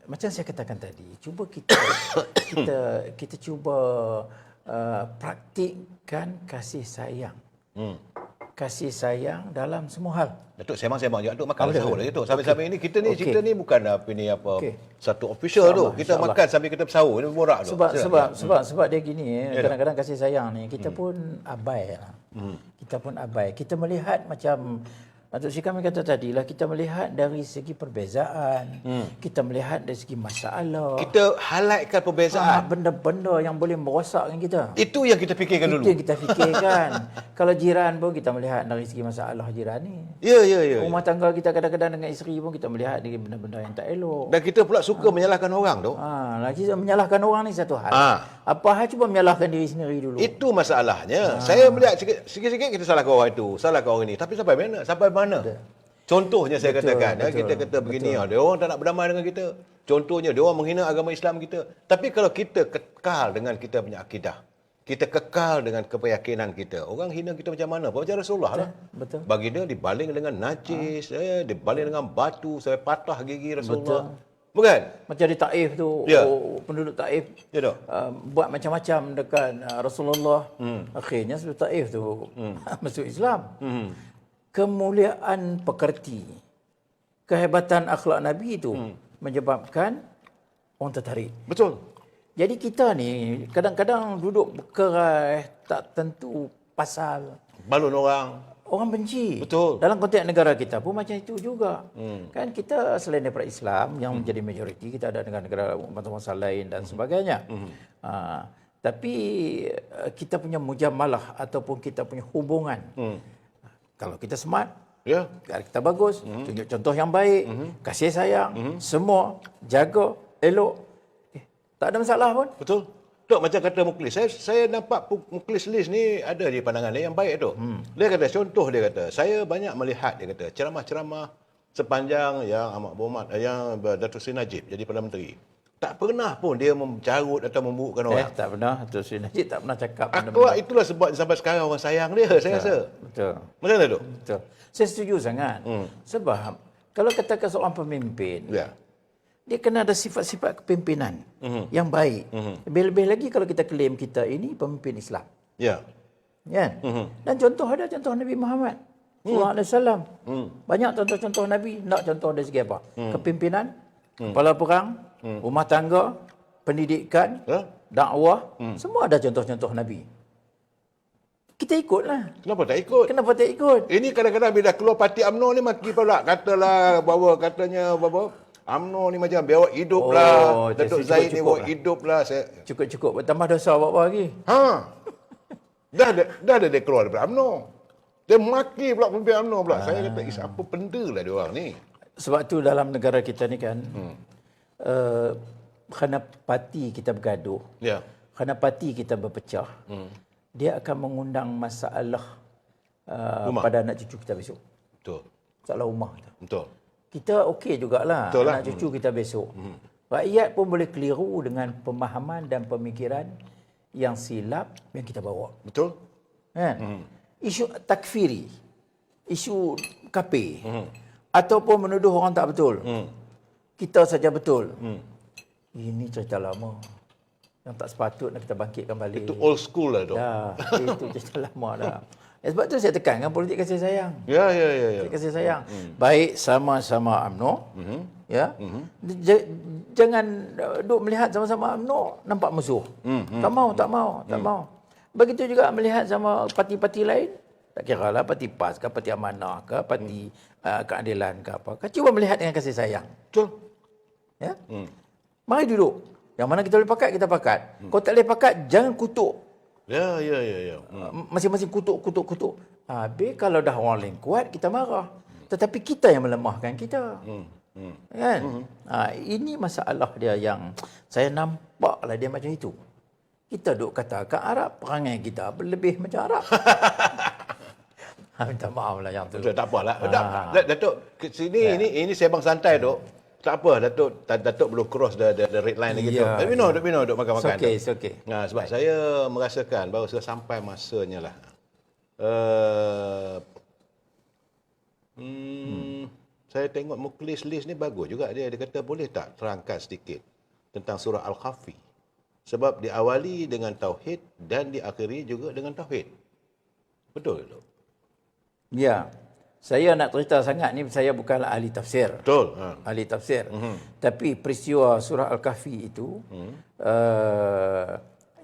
macam saya katakan tadi, cuba kita kita cuba praktikkan kasih sayang. Kasih sayang dalam semua hal. Datuk sembang-sembang je. Datuk makan Boleh, sahur boleh. je Datuk. Sambil-sambil ini kita ni Okey. cerita ni bukan Okey. satu official tu. InsyaAllah, Kita insyaAllah. makan sambil kita bersahur ni borak tu. Sebab dia gini, kadang-kadang kasih sayang ni kita pun abai lah. Kita pun abai. Kita melihat macam Datuk Sri kami kata tadi lah, kita melihat dari segi perbezaan, kita melihat dari segi masalah, Kita highlightkan perbezaan. benda-benda yang boleh merosakkan kita. Itu yang kita fikirkan Itu dulu. yang kita fikirkan. Kalau jiran pun kita melihat dari segi masalah jiran ni. Ya. Rumah tangga kita kadang-kadang dengan isteri pun kita melihat dari benda-benda yang tak elok. Dan kita pula suka menyalahkan orang tu. Lagi menyalahkan orang ni satu hal. Apa hal cuba menyalahkan diri sendiri dulu. Itu masalahnya. Saya melihat sikit-sikit kita salahkan orang itu, salahkan orang ini. Tapi sampai mana? Sampai mana? Contohnya saya katakan, kita kata begini, dia orang tak nak berdamai dengan kita. Contohnya, dia orang menghina agama Islam kita. Tapi kalau kita kekal dengan kita punya akidah, kita kekal dengan keyakinan kita, orang hina kita macam mana? Macam Rasulullah lah. Betul. Bagi dia dibaling dengan najis, dibaling dengan batu sampai patah gigi Rasulullah. Bukan? Macam di Taif tu, Ya. penduduk Taif Ya tak? buat macam-macam dekat Rasulullah. Akhirnya sebab Taif tu masuk Islam. Kemuliaan pekerti, kehebatan akhlak Nabi itu menyebabkan orang tertarik. Betul. Jadi kita ni kadang-kadang duduk berkeras tak tentu pasal. Balun orang. Orang benci. Betul. Dalam konteks negara kita pun macam itu juga. Kan kita selain daripada Islam yang menjadi majoriti, kita ada negara-negara bangsa lain dan sebagainya. Tapi kita punya mujamalah ataupun kita punya hubungan. Kalau kita smart, Ya. kita bagus, tunjuk contoh yang baik, kasih sayang, semua jaga, elok. Tak ada masalah pun. Betul. Tok macam kata Muklis. Saya nampak Muklis Lis ni ada di pandangan dia yang baik tu. Dia kata, contoh dia kata, saya banyak melihat dia kata ceramah-ceramah sepanjang yang Ahmad Berhormat, yang Datuk Seri Najib jadi Perdana Menteri. Tak pernah pun dia mencarut atau memburukkan orang. Tak pernah. Datuk Seri Najib tak pernah cakap Akhlak itulah sebab sampai sekarang orang sayang dia, saya rasa. Betul. Macam mana tu? Betul. Saya setuju sangat. Sebab kalau katakan seorang pemimpin, Ya. dia kena ada sifat-sifat kepimpinan yang baik. Lebih-lebih lagi kalau kita klaim kita ini pemimpin Islam. Ya. Kan? Dan ada contoh Nabi Muhammad sallallahu alaihi wasallam. Banyak contoh-contoh Nabi, nak contoh dari segi apa? Kepimpinan, kepala perang, rumah tangga, pendidikan, Ya. dakwah, semua ada contoh-contoh Nabi. Kita ikutlah. Kenapa tak ikut? Kenapa tak ikut? Ini kadang-kadang bila keluar parti UMNO ni maki pula. Katalah bahawa katanya bahawa UMNO ni macam biar awak hidup lah. Datuk Zaid ni awak hidup lah. Cukup-cukup bertambah dosa apa lagi? Dah ada dia keluar daripada UMNO. Dia maki pula pemimpin UMNO pula. Saya kata, apa benda lah dia orang ni? Sebab tu dalam negara kita ni kan, kerana parti kita bergaduh, Ya. kerana parti kita berpecah, dia akan mengundang masalah pada anak cucu kita besok. Betul. Masalah rumah kita. Betul. Kita okey jugalah Betul lah. anak cucu kita besok. Rakyat pun boleh keliru dengan pemahaman dan pemikiran yang silap yang kita bawa. Betul. Kan? Isu takfiri, isu kafir, ataupun menuduh orang tak betul. Kita saja betul. Ini cerita lama yang tak sepatutnya kita bangkitkan balik. Itu old school lah, Dok. Dah, itu cerita lama dah. Sebab tu saya tekankan politik kasih sayang. Ya. Politik kasih sayang. Baik sama-sama UMNO, ya. Jangan duk melihat sama-sama UMNO nampak musuh. Tak mau. Begitu juga melihat sama parti-parti lain, tak kira lah parti PAS ke, parti Amanah ke, parti Keadilan ke apa ke. Cuba melihat dengan kasih sayang. Betul. Ya. Mari duduk. Yang mana kita boleh pakat, kita pakat. Kau tak boleh pakat, jangan kutuk. Ya. Masing-masing kutuk. Habis kalau dah orang lain kuat, kita marah. Tetapi kita yang melemahkan kita. Kan? Ini masalah dia yang saya nampaklah dia macam itu. Kita duk katakan Arab, perangai kita lebih macam Arab. Minta maaf lah yang tu. Tak apalah. Datuk, ke sini ini sembang santai, Dok. Tak apa, Datuk belum cross the red line lagi tu. Dok Bino, Dok makan-makan. It's okay. Nah, sebab saya merasakan bahawa sudah sampai masanya lah. Saya tengok Muklis list ni bagus juga dia. Dia kata boleh tak terangkan sedikit tentang surah Al-Kahfi. Sebab diawali dengan tauhid dan diakhiri juga dengan tauhid. Betul, Dok? Ya. Saya nak cerita sangat ni, saya bukanlah ahli tafsir. Betul. Ahli tafsir. Tapi peristiwa surah Al-Kahfi itu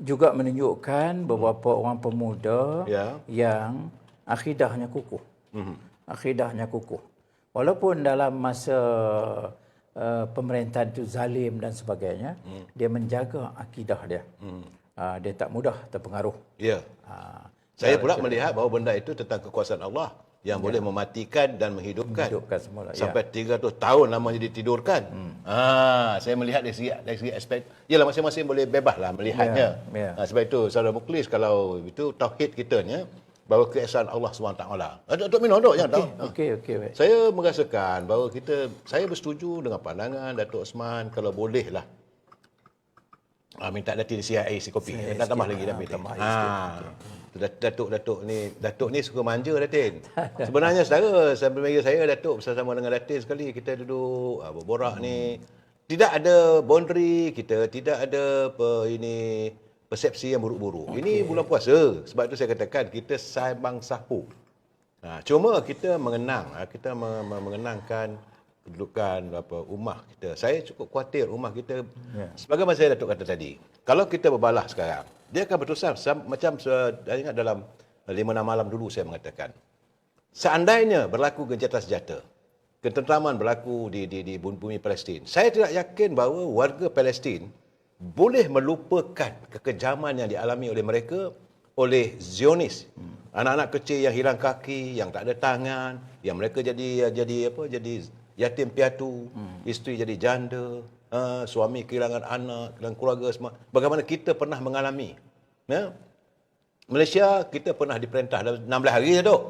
juga menunjukkan beberapa orang pemuda yang akidahnya kukuh. Akidahnya kukuh. Walaupun dalam masa pemerintahan itu zalim dan sebagainya, dia menjaga akidah dia. Dia tak mudah terpengaruh. Ya. Saya pula melihat bahawa benda itu tentang kekuasaan Allah yang boleh mematikan dan menghidupkan semula. Sampai 300 tahun lamanya ditidurkan. Saya melihat dari segi aspek, yalah masing-masing boleh bebaslah melihatnya. Sebab itu saudara Muklis, kalau itu tauhid kita ni, bahawa keesaan Allah SWT. Dok Mino, Dok, jangan tahu. Okey, baik. Saya merasakan bahawa saya bersetuju dengan pandangan Datuk Osman, kalau boleh lah. Minta Datin CIA isi kopi. Nak tambah lagi dah pilih. Datuk ni suka manja, Datin. Sebenarnya saya bagi saya Datuk bersama dengan Datin sekali kita duduk berborak ni. Tidak ada boundary kita, tidak ada persepsi yang buruk-buruk. Ini bulan puasa. Sebab itu saya katakan kita saimbang sahu. Cuma kita mengenangkan kedudukan ummah kita. Saya cukup khawatir ummah kita, sebagaimana saya Datuk kata tadi, kalau kita berbalah sekarang, dia akan berterusan macam saya ingat dalam 5-6 malam dulu saya mengatakan, seandainya berlaku gencatan senjata, ketenteraman berlaku di bumi Palestin, saya tidak yakin bahawa warga Palestin boleh melupakan kekejaman yang dialami oleh mereka, oleh Zionis. Anak-anak kecil yang hilang kaki, yang tak ada tangan, yang mereka jadi yatim piatu, isteri jadi janda, suami kehilangan anak, kehilangan keluarga semua. Bagaimana kita pernah mengalami. Malaysia kita pernah diperintah dalam 16 hari je, Dok.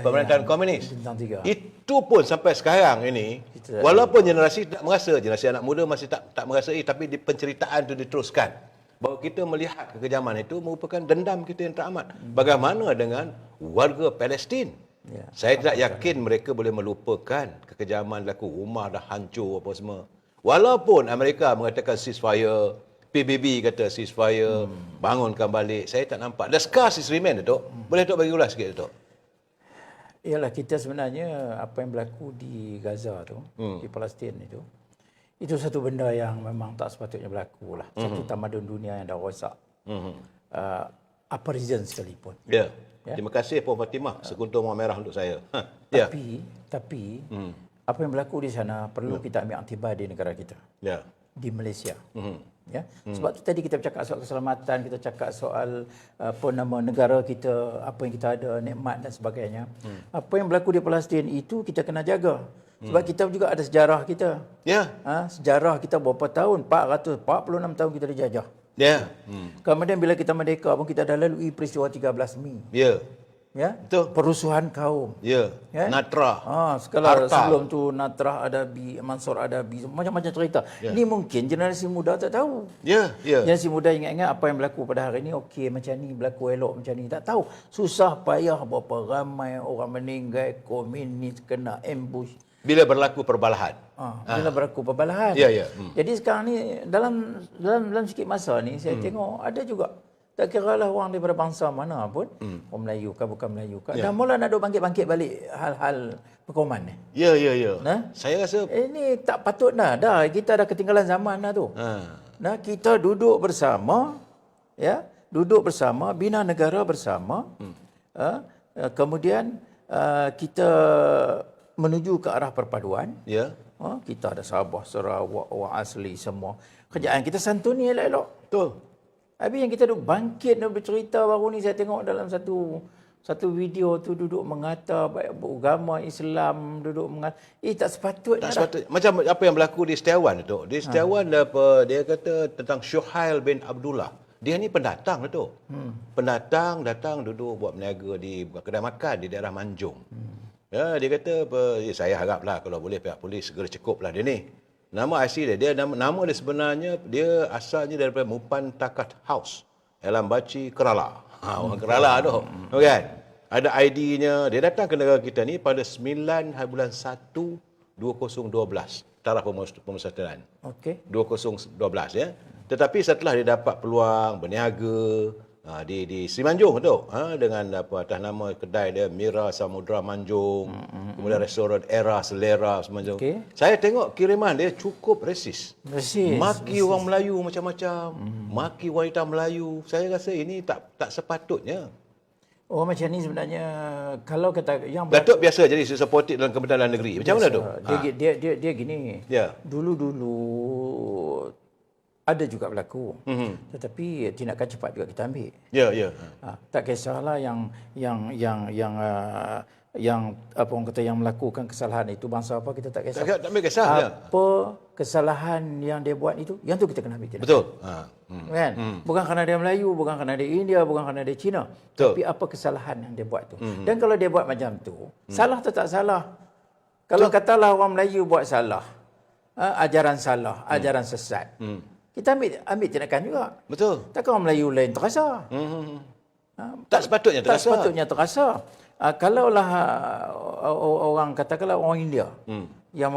Pemerintahan komunis. Itu pun sampai sekarang ini, walaupun generasi tak merasa, generasi anak muda masih tak merasai, tapi di penceritaan itu diteruskan. Bahawa kita melihat kekejaman itu merupakan dendam kita yang teramat. Bagaimana dengan warga Palestin? Saya tidak yakin mereka boleh melupakan kekejaman berlaku. Rumah dah hancur apa semua. Walaupun Amerika mengatakan ceasefire, PBB kata ceasefire, bangunkan balik. Saya tak nampak. The scars is remain, Datuk. Boleh Datuk bagi ulas sikit, Datuk? Ialah kita sebenarnya apa yang berlaku di Gaza tu, di Palestin itu satu benda yang memang tak sepatutnya berlaku lah. Satu tamadun dunia yang dah rosak. Apa reason sekalipun. Ya. Terima kasih Puan Fatimah, sekuntum warna merah untuk saya. Tapi apa yang berlaku di sana perlu kita ambil iktibar di negara kita. di Malaysia. Ya. Sebab tu tadi kita bercakap soal keselamatan, kita cakap soal apa nama negara kita, apa yang kita ada, nikmat dan sebagainya. Apa yang berlaku di Palestin itu kita kena jaga. Sebab kita juga ada sejarah kita. Ya. Sejarah kita berapa tahun? 446 tahun kita dijajah. Ya. Kemudian bila kita merdeka pun kita dah lalui peristiwa 13 Mei. Ya. Ya. Betul. Perusuhan kaum. Ya. Ya? Natra. Sekarang Harta. sebelum tu Natrah Adabi, Mansur Adabi, macam-macam cerita. Ya. Ini mungkin generasi muda tak tahu. Ya. Ya. Generasi muda ingat-ingat apa yang berlaku pada hari ini, okey macam ni, berlaku elok macam ni. Tak tahu. Susah payah berapa ramai orang meninggal, komunis kena ambush. Bila berlaku perbalahan. Bila berlaku perbalahan. Ya, ya. Jadi sekarang ni dalam sikit masa ni saya tengok ada juga, tak kira lah orang daripada bangsa mana pun, orang Melayu ke bukan Melayu ke, dah mula nak duk bangkit-bangkit balik hal-hal perkauman ni. Ya, ya, ya. Nah? Saya rasa Ini tak patut dah. Kita dah ketinggalan zaman dah tu. Nah, kita duduk bersama, ya, duduk bersama, bina negara bersama. Kemudian kita menuju ke arah perpaduan. ya. Kita ada Sabah, Sarawak, orang asli semua. Kerjaan kita santuni elok-elok. Betul. Habis yang kita duduk bangkit dan bercerita baru ni saya tengok dalam satu video tu duduk mengata baik agama Islam duduk mengata tak sepatutnya. Tak sepatutnya. Macam apa yang berlaku di Setiawan tu. Di Setiawan dia kata tentang Syuhail bin Abdullah. Dia ni pendatang tu. Pendatang datang duduk buat berniaga di kedai makan di daerah Manjung. Ya, dia kata saya haraplah kalau boleh pihak polis segera cekuplah dia ni. Nama IC nama dia sebenarnya dia asalnya daripada Mupan Takat House. Dalam Baci Kerala. Orang Kerala tu. Kan? Ada ID-nya. Dia datang ke negara kita ni pada 9 bulan 1 2012. Tarikh pemusatan. Okey. 2012 ya. Tetapi setelah dia dapat peluang berniaga di Semenanjung tu dengan atas nama kedai dia Mira Samudra Manjung, kemudian restoran Era Selera Semenanjung. Okay. Saya tengok kiriman dia cukup resis. Maki Resis. orang Melayu macam-macam, maki wanita Melayu. Saya rasa ini tak sepatutnya. Oh macam ni sebenarnya kalau kata yang Datuk biasa jadi supported dalam Kementerian Dalam Negeri. Macam mana tu? Dia gini. Ya. Dulu ada juga berlaku. Tetapi tindakan cepat juga kita ambil. Ya, ya. Tak kisahlah yang apa orang kata yang melakukan kesalahan itu bangsa apa kita tak kisah. Tak ambil kisah ya. Apa kesalahan yang dia buat itu, yang tu kita kena ambil tindakan. Betul. Kan? Bukan kerana dia Melayu, bukan kerana dia India, bukan kerana dia Cina. Betul. Tapi apa kesalahan yang dia buat tu. Dan kalau dia buat macam tu, salah atau tak salah? Kalau katalah orang Melayu buat salah, ajaran salah, ajaran sesat. Kita ambil tindakan juga. Betul. Takkan orang Melayu lain terasa. Tak sepatutnya terasa. Tak sepatutnya terasa. Kalaulah orang katakanlah orang India yang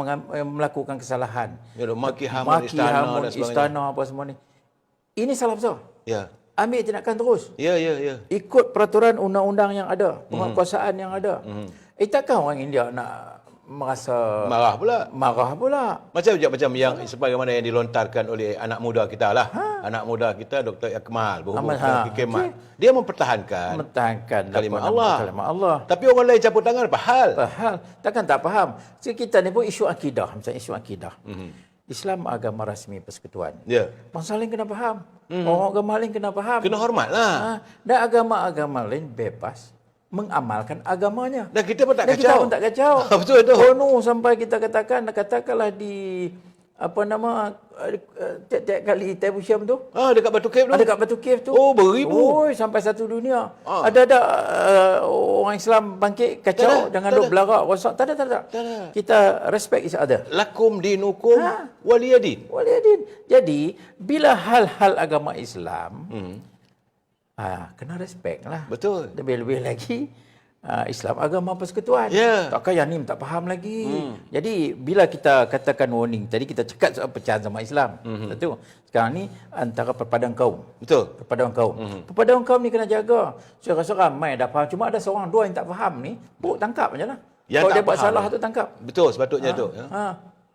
melakukan kesalahan, Ya, maki hamun istana dan sebagainya. istana apa semua ni. Ini salah besar. Ya. Ambil tindakan terus. Ya, ya, ya. Ikut peraturan undang-undang yang ada, penguasaan yang ada. Takkan orang India nak merasa marah pula. Macam yang sebagaimana yang dilontarkan oleh anak muda kita lah. Anak muda kita Dr. Akmal berhubung dengan Kemal. Dia mempertahankan kalimah Allah. Tapi orang lain campur tangan apa hal? Takkan tak faham. So, kita ni pun isu akidah, misalnya isu akidah. Islam agama rasmi persekutuan. Ya. Bangsa lain kena faham. Orang agama lain kena faham. Kena hormatlah. Dan agama-agama lain bebas mengamalkan agamanya. Dan kita pun tak Dan kacau. kita pun tak kacau. Betul tu. Kono sampai kita katakanlah di tiap-tiap kali Tabusham tu. Dekat Batu Cave tu. Dekat Batu Cave tu. Oh, beribu. Sampai satu dunia. Ada orang Islam bangkit kacau, jangan duk belarak rosak. Tak ada. Kita respect each other. Lakum dinukum waliyadin. Jadi, bila hal-hal agama Islam, kena respect lah. Betul. Lebih-lebih lagi, Islam agama persekutuan. Ya. Takkan yang ni tak faham lagi. Jadi, bila kita katakan warning, tadi kita cakap soal pecahan sama Islam. Betul. Sekarang ni, antara perpaduan kaum. Betul. Perpaduan kaum. Perpaduan kaum ni kena jaga. Saya rasa ramai dah faham. Cuma ada seorang dua yang tak faham ni, tangkap je lah. Kalau dia buat salah tu, tangkap. Betul, sepatutnya tu.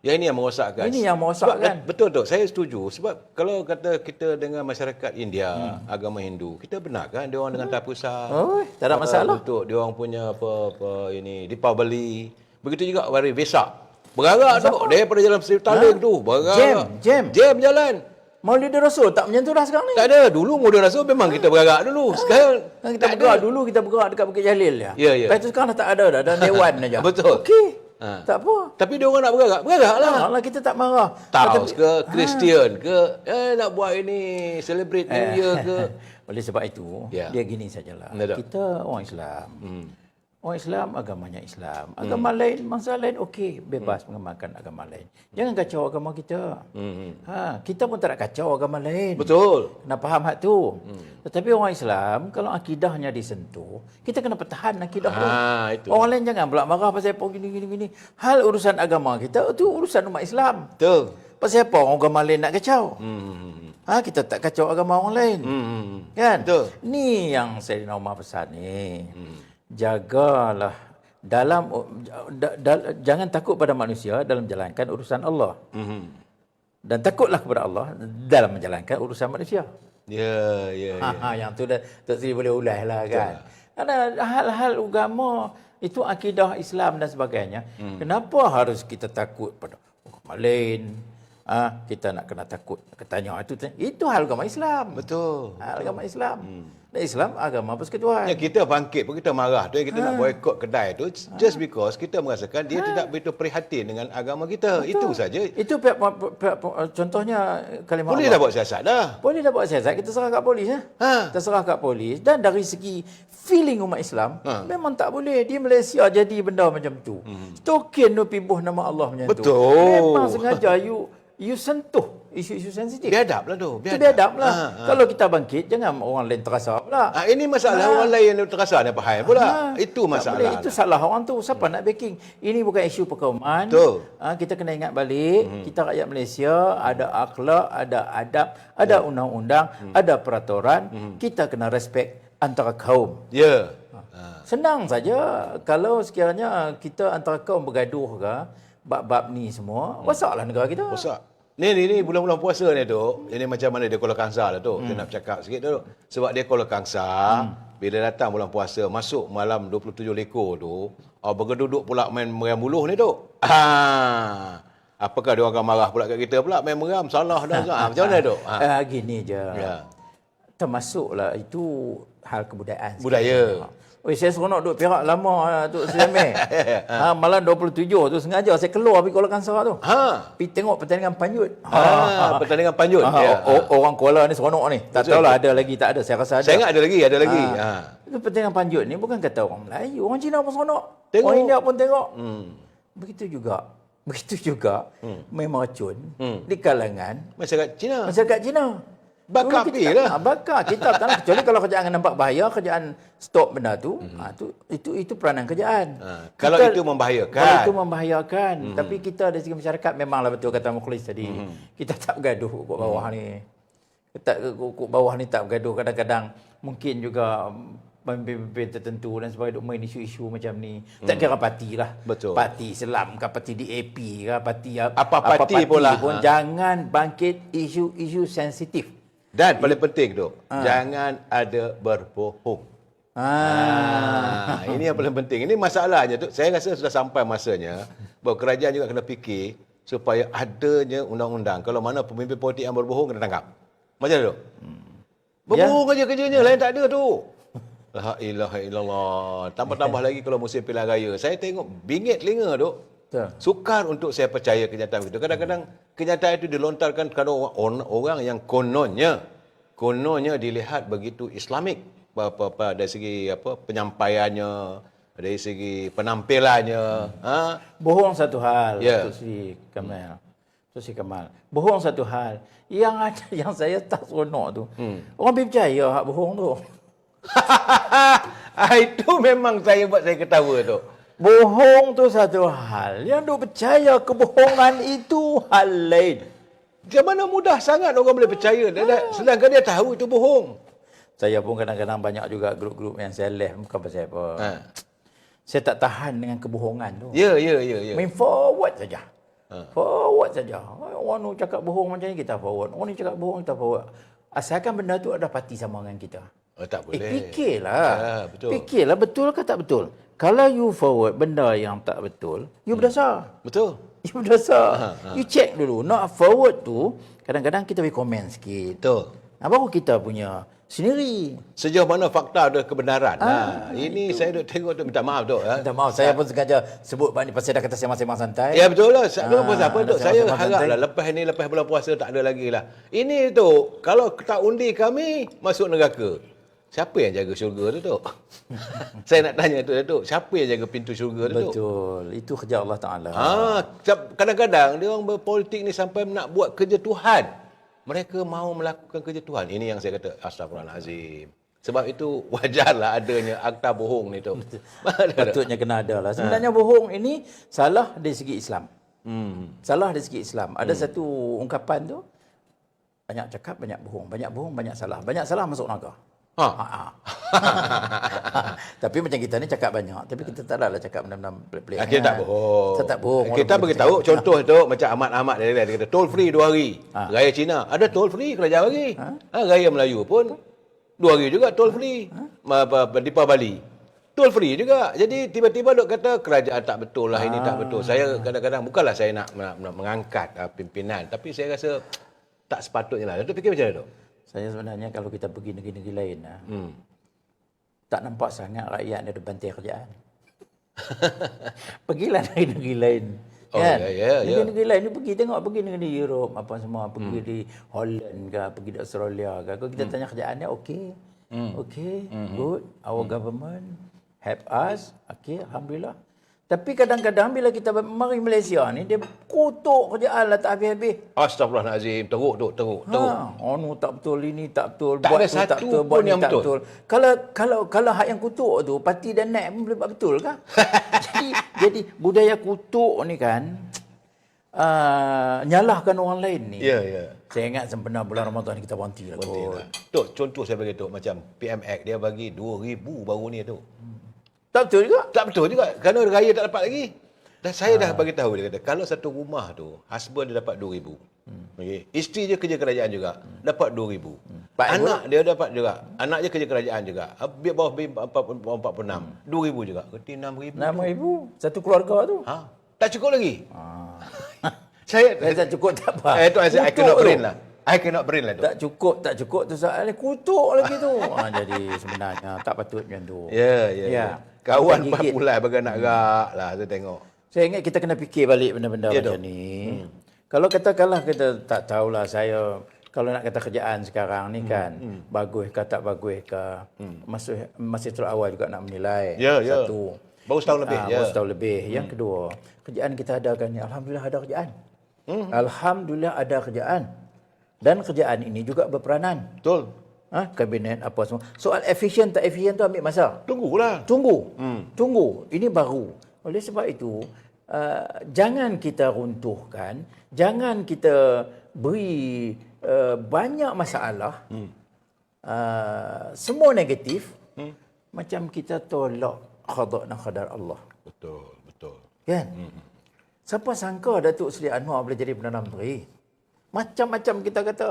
Yang ini yang merosakkan. Ini yang merosakkan. Betul tu, saya setuju. Sebab kalau kata kita dengan masyarakat India, agama Hindu, kita benarkan dia orang dengan tapusan. Tak ada masalah. Untuk dia orang punya apa ini Deepavali. Begitu juga hari Vesak. Bergarak tu. Daripada jalan Seri Taling tu. Bergarak. Jam jalan. Maulid Rasul tak macam tu dah sekarang ni. Tak ada. Dulu Maulid Rasul memang kita bergerak dulu. Sekarang Kita bergerak dulu, kita bergerak dekat Bukit Jalil je. Ya, ya. Lepas tu sekarang dah tak ada dah, dah dewan aja. Betul. Okey. Tak apa. Tapi dia orang nak bergerak. Bergerak lah. Alah, kita tak marah. Taus ke, Kristian ke, nak buat ini, celebrate New Year ke. Oleh sebab itu, Ya. dia gini sajalah. Betul. Kita orang Islam. Orang Islam, agamanya Islam. Agama lain, mangsa lain, okey. Bebas mengamalkan agama lain. Jangan kacau agama kita. Kita pun tak nak kacau agama lain. Betul. Kena faham hak tu. Tetapi orang Islam, kalau akidahnya disentuh, kita kena pertahan akidah tu. Itu. Orang lain jangan pula marah pasal apa gini. Hal urusan agama kita, itu urusan umat Islam. Betul. Pasal apa orang agama lain nak kacau? Kita tak kacau agama orang lain. Kan? Betul. Ni yang Sayyidina Umar pesan ni. Jagalah dalam jangan takut pada manusia dalam menjalankan urusan Allah. Dan takutlah kepada Allah dalam menjalankan urusan manusia. Ya. Yang tu dah Tok Sri boleh ulas lah kan. Karena hal-hal agama itu akidah Islam dan sebagainya. Kenapa harus kita takut pada agama lain? Kita nak kena takut katanya itu hal agama Islam. Betul. Hal agama Islam. Dan Islam agama persekutuan. Ya, kita bangkit pun kita marah tu, kita nak boykot kedai tu just because kita merasakan dia tidak begitu prihatin dengan agama kita. Betul. Itu saja. Itu contohnya kalimah Boleh Allah. dah buat siasat dah. Boleh dah buat siasat, kita serah kat polis. Kita serah kat polis. Dan dari segi feeling umat Islam, memang tak boleh. Di Malaysia jadi benda macam tu. Token tu pibuh nama Allah macam tu. Betul. Memang sengaja you sentuh isu-isu sensitif. Biadab lah tu. Itu biadab lah. Kalau kita bangkit, jangan orang lain terasa pula. Ini masalah orang lain yang terasa ada pahal pula. Itu Tak masalah. boleh. Itu salah orang tu. Siapa nak backing? Ini bukan isu perkauman. Betul. Kita kena ingat balik, kita rakyat Malaysia ada akhlak, ada adab, ada undang-undang, ada peraturan. Kita kena respect antara kaum. Ya. Senang saja kalau sekiranya kita antara kaum bergaduh ke, bab-bab ni semua, rosaklah negara kita. Rosak. Ni bulan-bulan puasa ni tu, ini macam mana dia Kuala Kangsar lah tu. Saya nak bercakap sikit tu. Sebab dia Kuala Kangsar, bila datang bulan puasa, masuk malam 27 lekor tu, bergeduduk pula main meriam buluh ni tu. Apakah dia orang akan marah pula kat kita pula, main meriam, salah dah. Macam mana tu? Gini je. Ya. Termasuklah itu hal kebudayaan. Budaya. Saya seronok duduk Perak lama tu Selamat. Malam 27 tu sengaja saya keluar pergi Kuala Kangsar tu. Pergi tengok pertandingan panjut. Pertandingan panjut. Orang Kuala ni seronok ni. Tak tahulah ada lagi tak ada. Saya rasa ada. Saya ingat ada lagi. Itu pertandingan panjut ni bukan kata orang Melayu, orang Cina pun seronok. Tengok. Orang India pun tengok. Begitu juga main meracun di kalangan Masyarakat Cina. masyarakat Cina. Bakar api lah. Bakar. Kita tak nak. Kecuali kalau kerajaan nampak bahaya, kerajaan stop benda tu, itu peranan kerajaan. Kalau itu membahayakan. Kalau itu membahayakan. Tapi kita dari segi masyarakat, memanglah betul kata Mukhlis tadi. Kita tak bergaduh kok bawah ni. Kok bawah ni tak bergaduh. Kadang-kadang mungkin juga pemimpin tertentu dan sebagainya main isu-isu macam ni. Tak kira parti lah. Betul. Parti Islam ke, parti DAP ke, parti Apa parti pun lah. Jangan bangkit isu-isu sensitif. Dan paling penting tu, jangan ada berbohong. Ini yang paling penting. Ini masalahnya tu. Saya rasa sudah sampai masanya bahawa kerajaan juga kena fikir supaya adanya undang-undang. Kalau mana pemimpin politik yang berbohong kena tangkap. Macam tu. Berbohong aja kerjanya, lain tak ada tu. La ilaha illallah. Tambah-tambah lagi kalau musim pilihan raya. Saya tengok bingit telinga tu. Sukar untuk saya percaya kenyataan itu. Kadang-kadang kenyataan itu dilontarkan kepada orang yang kononnya dilihat begitu Islamik dari segi penyampaiannya, dari segi penampilannya. Bohong satu hal, Ya. Tok Sri Kamal. Bohong satu hal. Yang saya tak seronok tu. Orang percaya hak bohong tu. Itu memang buat saya ketawa tu. Bohong tu satu hal. Yang duk percaya kebohongan itu hal lain. Macam mana mudah sangat orang boleh percaya. Sedangkan dia tahu itu bohong. Saya pun kadang-kadang banyak juga grup-grup yang saya left. Bukan pasal apa. Saya tak tahan dengan kebohongan tu. Ya. Main forward saja. Forward saja. Orang ni cakap bohong macam ni, kita forward. Orang ni cakap bohong, kita forward. Asalkan benda tu ada parti sama dengan kita. Tak boleh. Fikirlah. Betul. Fikirlah betul ke tak betul. Kalau you forward benda yang tak betul, you berdasar. Betul. You berdasar. You check dulu. Not forward tu, kadang-kadang kita boleh komen sikit. Betul. Baru kita punya sendiri. Sejauh mana fakta ada kebenaran. Ini saya duk tengok tu, minta maaf tu. Minta maaf, saya pun sengaja sebut ni pasal dah kata saya masing-masing santai. Ya betul lah. Apa tu? Saya harap santai. lah lepas bulan puasa tak ada lagi lah. Ini tu, kalau tak undi kami masuk neraka. Siapa yang jaga syurga tu, Tok? Saya nak tanya tu, Datuk. Siapa yang jaga pintu syurga tu, Tok? Betul. Itu kerja Allah Ta'ala. Kadang-kadang dia orang berpolitik ni sampai nak buat kerja Tuhan. Mereka mahu melakukan kerja Tuhan. Ini yang saya kata, astagfirullahalazim. Sebab itu wajarlah adanya akta bohong ni, Tok. Patutnya kena ada lah. Sebenarnya bohong ini salah dari segi Islam. Salah dari segi Islam. Ada satu ungkapan tu, banyak cakap, banyak bohong. Banyak bohong, banyak salah. Banyak salah masuk neraka. Tapi macam kita ni cakap banyak, tapi kita tak adalah cakap benda-benda pelik-pelik. Kita tak bohong. Kita tak bohong. Kita beritahu contoh tu macam Ahmad dia kata toll free 2 hari. Raya Cina ada toll free kerajaan bagi. Raya Melayu pun 2 hari juga toll free. Di Bali toll free juga. Jadi tiba-tiba dok kata kerajaan tak betul lah, ini tak betul. Saya kadang-kadang bukanlah saya nak mengangkat pimpinan, tapi saya rasa tak sepatutnya lah. Datuk fikir macam mana, Dok? Saya sebenarnya kalau kita pergi negeri-negeri lain, tak nampak sangat rakyat ada bantai kerjaan. Pergilah negeri-negeri lain. Kan? Negeri-negeri lain ni pergi tengok, pergi negeri Europe apa semua, pergi di Holland ke, pergi di Australia ke. Kalau kita tanya kerjaannya okey. Good. Our government help us. Okey, alhamdulillah. Tapi kadang-kadang bila kita mari Malaysia ni, dia kutuk kerjaan lah tak habis-habis. Astagfirullahalazim, teruk. Anu tak betul, ini tak betul, tak buat ada tu satu tak betul, pun buat ni yang tak betul. betul. Kalau hak yang kutuk tu, parti dan naik pun boleh buat betul kan? jadi budaya kutuk ni kan, nyalahkan orang lain ni. Ya. Saya ingat sempena bulan Ramadan kita berhenti lah. Tok, contoh saya bagi Tok, macam PM Act dia bagi 2,000 baru ni, Tok. Tak betul juga. Tak betul juga. Kerana raya tak dapat lagi. Dan saya dah bagi tahu, dia kata, kalau satu rumah tu, husband dia dapat 2,000. Okay. Isteri dia kerja kerajaan juga, dapat 2,000. Anak dia dapat juga. Anak dia kerja kerajaan juga. Biar bawah 46. 2,000 juga. Berarti 6,000. 6,000. Satu keluarga tu. Tak cukup lagi. Saya tak cukup tak apa. Itu I cannot brain lah. I cannot brain lah tu. Tak cukup tu soal kutuk lagi tu. Jadi sebenarnya tak patut macam tu. Ya. Kawan 4 bulan bagi nak gerak lah saya tengok. Saya ingat kita kena fikir balik benda-benda macam ni. Kalau katakanlah kita tak tahulah saya, kalau nak kata kerjaan sekarang ni kan, bagus ke tak bagus ke, masih terlalu awal juga nak menilai. Satu. Baru setahun lebih. Baru setahun lebih. Yang kedua, kerjaan kita ada kan ni, alhamdulillah ada kerjaan. Alhamdulillah ada kerjaan. Dan kerjaan ini juga berperanan. Betul. Kabinet apa semua. Soal efisien tak efisien tu ambil masa. Tunggu. Ini baru. Oleh sebab itu, jangan kita runtuhkan, jangan kita beri banyak masalah, semua negatif, macam kita tolak qada dan qadar Allah. Betul. Kan? Siapa sangka Datuk Seri Anwar boleh jadi Perdana Menteri? Macam-macam kita kata.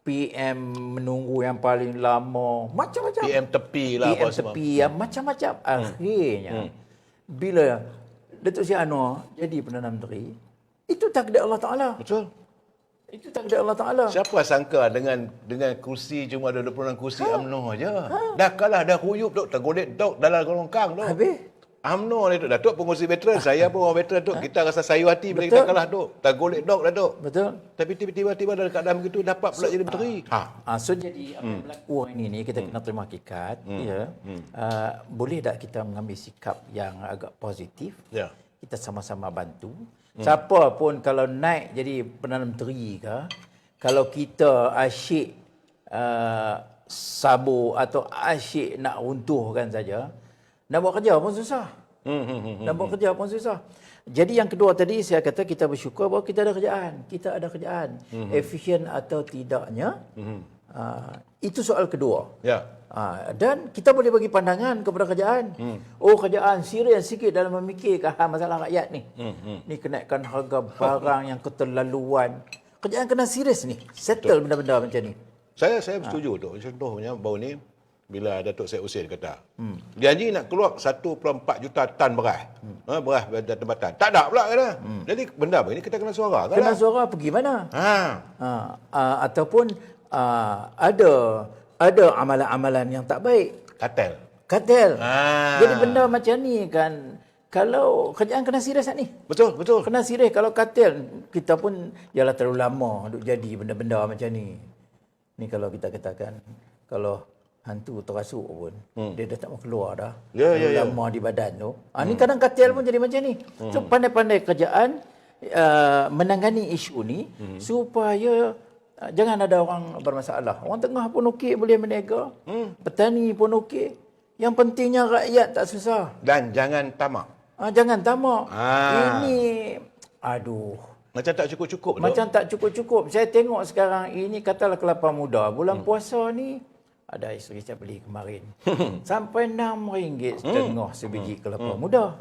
PM menunggu yang paling lama, macam-macam. PM tepi lah PM apa semua. tepi yang macam-macam. Akhirnya, bila Datuk Seri Anwar jadi Perdana Menteri, itu takdir Allah Ta'ala. Betul. Itu takdir Allah Ta'ala. Siapa sangka dengan kursi cuma ada 26 kursi UMNO aja. Dah kalah, dah kuyup Dok, tergolek Dok dalam longkang Dok. Habis? UMNO ni Dok, Datuk pengurusi veteran, saya pun orang veteran Dok. Kita rasa sayu hati bila kita kalah Dok. Tergolek Dok Datuk. Betul. Tapi tiba-tiba dalam keadaan begitu dapat pula jadi menteri. So jadi apa yang berlaku hari ini kita kena terima hakikat. Boleh tak kita mengambil sikap yang agak positif? Ya. Kita sama-sama bantu. Siapa pun kalau naik jadi Perdana Menteri ke, kalau kita asyik sabur atau asyik nak runtuhkan saja, nak buat kerja pun susah. Nak buat kerja pun susah. Jadi yang kedua tadi saya kata kita bersyukur bahawa kita ada kerjaan. Kita ada kerjaan. Efisien atau tidaknya, itu soal kedua. Ya. Dan kita boleh bagi pandangan kepada kerajaan. Kerajaan serius sikit dalam memikirkan masalah rakyat ni. Ni kenaikan harga barang yang keterlaluan. Kerajaan kena serius ni. Settle benda-benda macam ni. Saya setuju tu. Contohnya baru ni bila Datuk Syed Husin kata. Janji nak keluar 1.4 juta tan beras. Beras tempatan. Tak ada pula kata. Jadi benda begini kita kena suara kan? Kena suara pergi mana? Ataupun ada amalan-amalan yang tak baik. Kartel. Jadi benda macam ni kan, kalau kerajaan kena serius ni. Betul. Kena serius. Kalau kartel, kita pun ialah terlalu lama duk jadi benda-benda macam ni. Ni kalau kita katakan, kalau hantu terasuk pun, dia dah tak mau keluar dah. Lama di badan tu. Ni kadang kartel pun jadi macam ni. So pandai-pandai kerajaan menangani isu ni supaya jangan ada orang bermasalah. Orang tengah pun okey boleh berniaga. Petani pun okey. Yang pentingnya rakyat tak susah. Dan jangan tamak. Jangan tamak. Ini, aduh. Macam tak cukup-cukup. Macam tak cukup-cukup. Saya tengok sekarang ini, katalah kelapa muda. Bulan puasa ni, ada isteri saya beli kemarin. Sampai RM6.5 sebiji kelapa muda.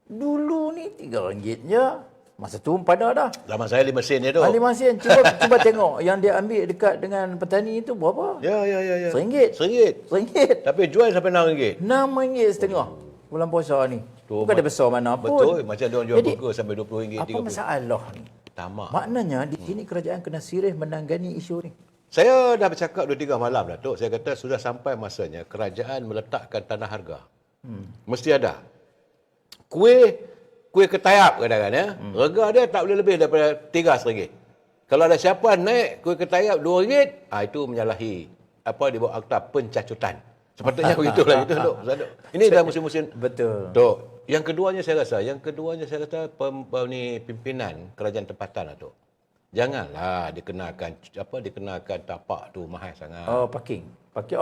Dulu ni RM3 je. Masa tu pada dah. Zaman saya 5 sen je tu. 5 sen. Cuba tengok. Yang dia ambil dekat dengan petani itu berapa? Ya. RM1. Tapi jual sampai RM6. RM6.5 bulan puasa ni. Bukan ada besar mana pun. Betul. Macam dia orang jual burger sampai RM20. Apa masalah ni? Tamak. Maknanya di sini kerajaan kena serius menangani isu ni. Saya dah bercakap 2-3 malam, Datuk. Saya kata sudah sampai masanya kerajaan meletakkan tanah harga. Mesti ada. Kuih ketayap kadang-kadang ya. Harga dia tak boleh lebih daripada RM3. Kalau ada siapa naik kuih ketayap RM2, itu menyalahi apa di bawah akta pencacutan. Sepatutnya begitulah itu, Dok. Ini dah musim-musim. Betul. Dok. Yang keduanya saya rasa pimpinan kerajaan tempatan, Dok. Janganlah dikenakan tapak tu mahal sangat. Parking.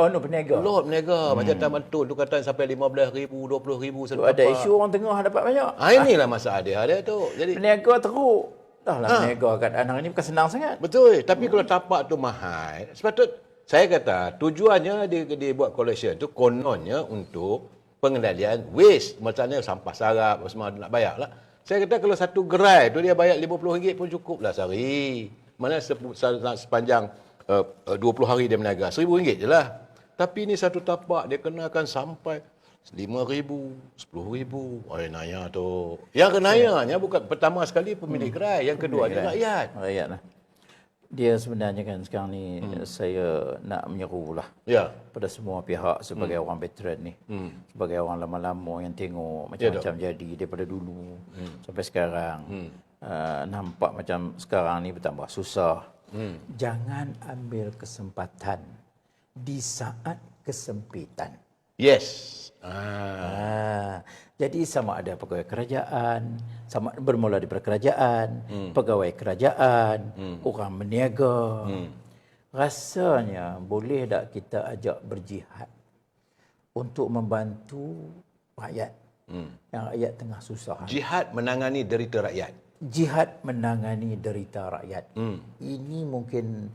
No peniaga. Peniaga. Macam Taman Tun tu kata sampai RM15,000, RM20,000 satu tapak. Ada isu orang tengah dapat banyak. Inilah masalah dia tu. Jadi peniaga teruk. Dah lah peniaga kat anak ni bukan senang sangat. Betul. Tapi kalau tapak tu mahal, saya kata tujuannya dibuat collection tu kononnya untuk pengendalian waste. Macamnya sampah sarap, semua nak bayar lah. Saya kata kalau satu gerai tu dia bayar RM50 pun cukup lah sehari. Mana sepanjang 20 hari dia berniaga, RM1,000 je lah. Tapi ni satu tapak dia kenakan sampai RM5,000, RM10,000. Naya tu. Yang kenayanya bukan pertama sekali pemilik gerai, yang kedua dia rakyat. Rakyat lah. Dia sebenarnya kan sekarang ni saya nak menyerulah pada semua pihak sebagai orang veteran ni. Sebagai orang lama-lama yang tengok macam-macam jadi daripada dulu sampai sekarang. Nampak macam sekarang ni bertambah susah. Jangan ambil kesempatan di saat kesempitan. Yes. Jadi sama ada pegawai kerajaan, bermula daripada kerajaan, pegawai kerajaan, orang berniaga. Rasanya boleh tak kita ajak berjihad untuk membantu rakyat yang rakyat tengah susah. Jihad menangani derita rakyat. Jihad menangani derita rakyat. Ini mungkin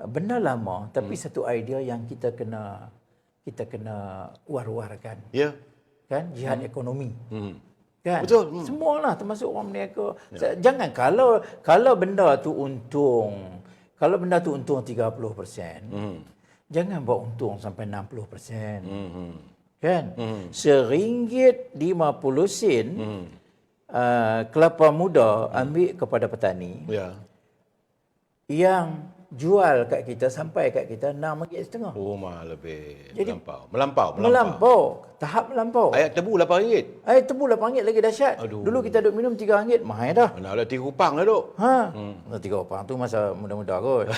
benda lama, tapi satu idea yang kita kena war-warkan. Ya. Kan jihad ekonomi. Kan? Betul. Semualah termasuk orang berniaga. Jangan kalau benda tu untung, 30%, jangan buat untung sampai 60%. Kan? RM1.50 kelapa muda ambil kepada petani. Yang jual kat kita sampai kat kita RM6.5. Lebih. Jadi, Melampau. Tahap melampau. Ayat tebu RM8. Ayat tebu RM8 lagi dahsyat. Dulu kita duk minum RM3 mahal dah. Mana ada RM3 lah, Dok. RM3 tu masa muda-muda kot.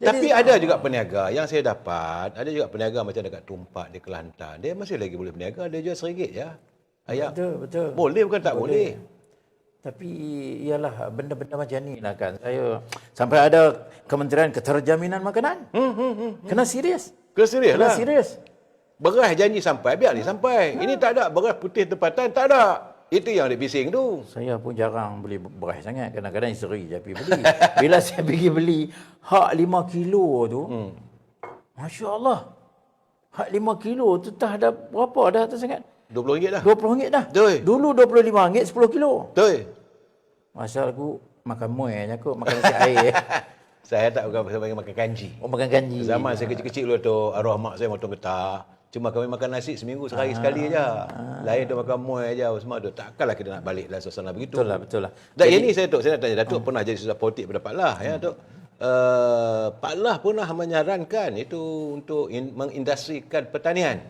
Tapi ada juga peniaga yang saya dapat, ada juga peniaga macam dekat Tumpak di Kelantan. Dia masih lagi boleh berniaga, dia jual RM1 ya. Ayat. Betul. Boleh bukan tak boleh. Tapi ialah benda-benda macam ni lah kan. Saya sampai ada Kementerian Keterjaminan Makanan. Kena serius. Kena serius. Beras janji sampai, biar ni sampai. Ini tak ada beras putih tempatan, tak ada. Itu yang dia bising tu. Saya pun jarang beli beras sangat. Kadang-kadang isteri je pergi beli. Bila saya pergi beli hak 5 kilo tu, Masya Allah. Hak 5 kilo tu dah ada berapa dah tu sangat? RM20 dah. RM20 dah. Betul. Dulu RM25 10 kilo. Betul. Masa aku makan muai je kot, makan nasi air. Saya tak bukan makan kanji. Oh, makan kanji. Zaman saya kecil-kecil dulu tu, arwah mak saya motong getah. Cuma kami makan nasi seminggu sekali aja. Lain tu makan muai aja semua tu. Takkanlah kita nak balik dalam suasana begitu. Betul lah. Dan ini saya nak tanya, Datuk pernah jadi susah politik pada Pak Lah ya, Datuk. Pak Lah pernah menyarankan itu untuk mengindustrikan pertanian.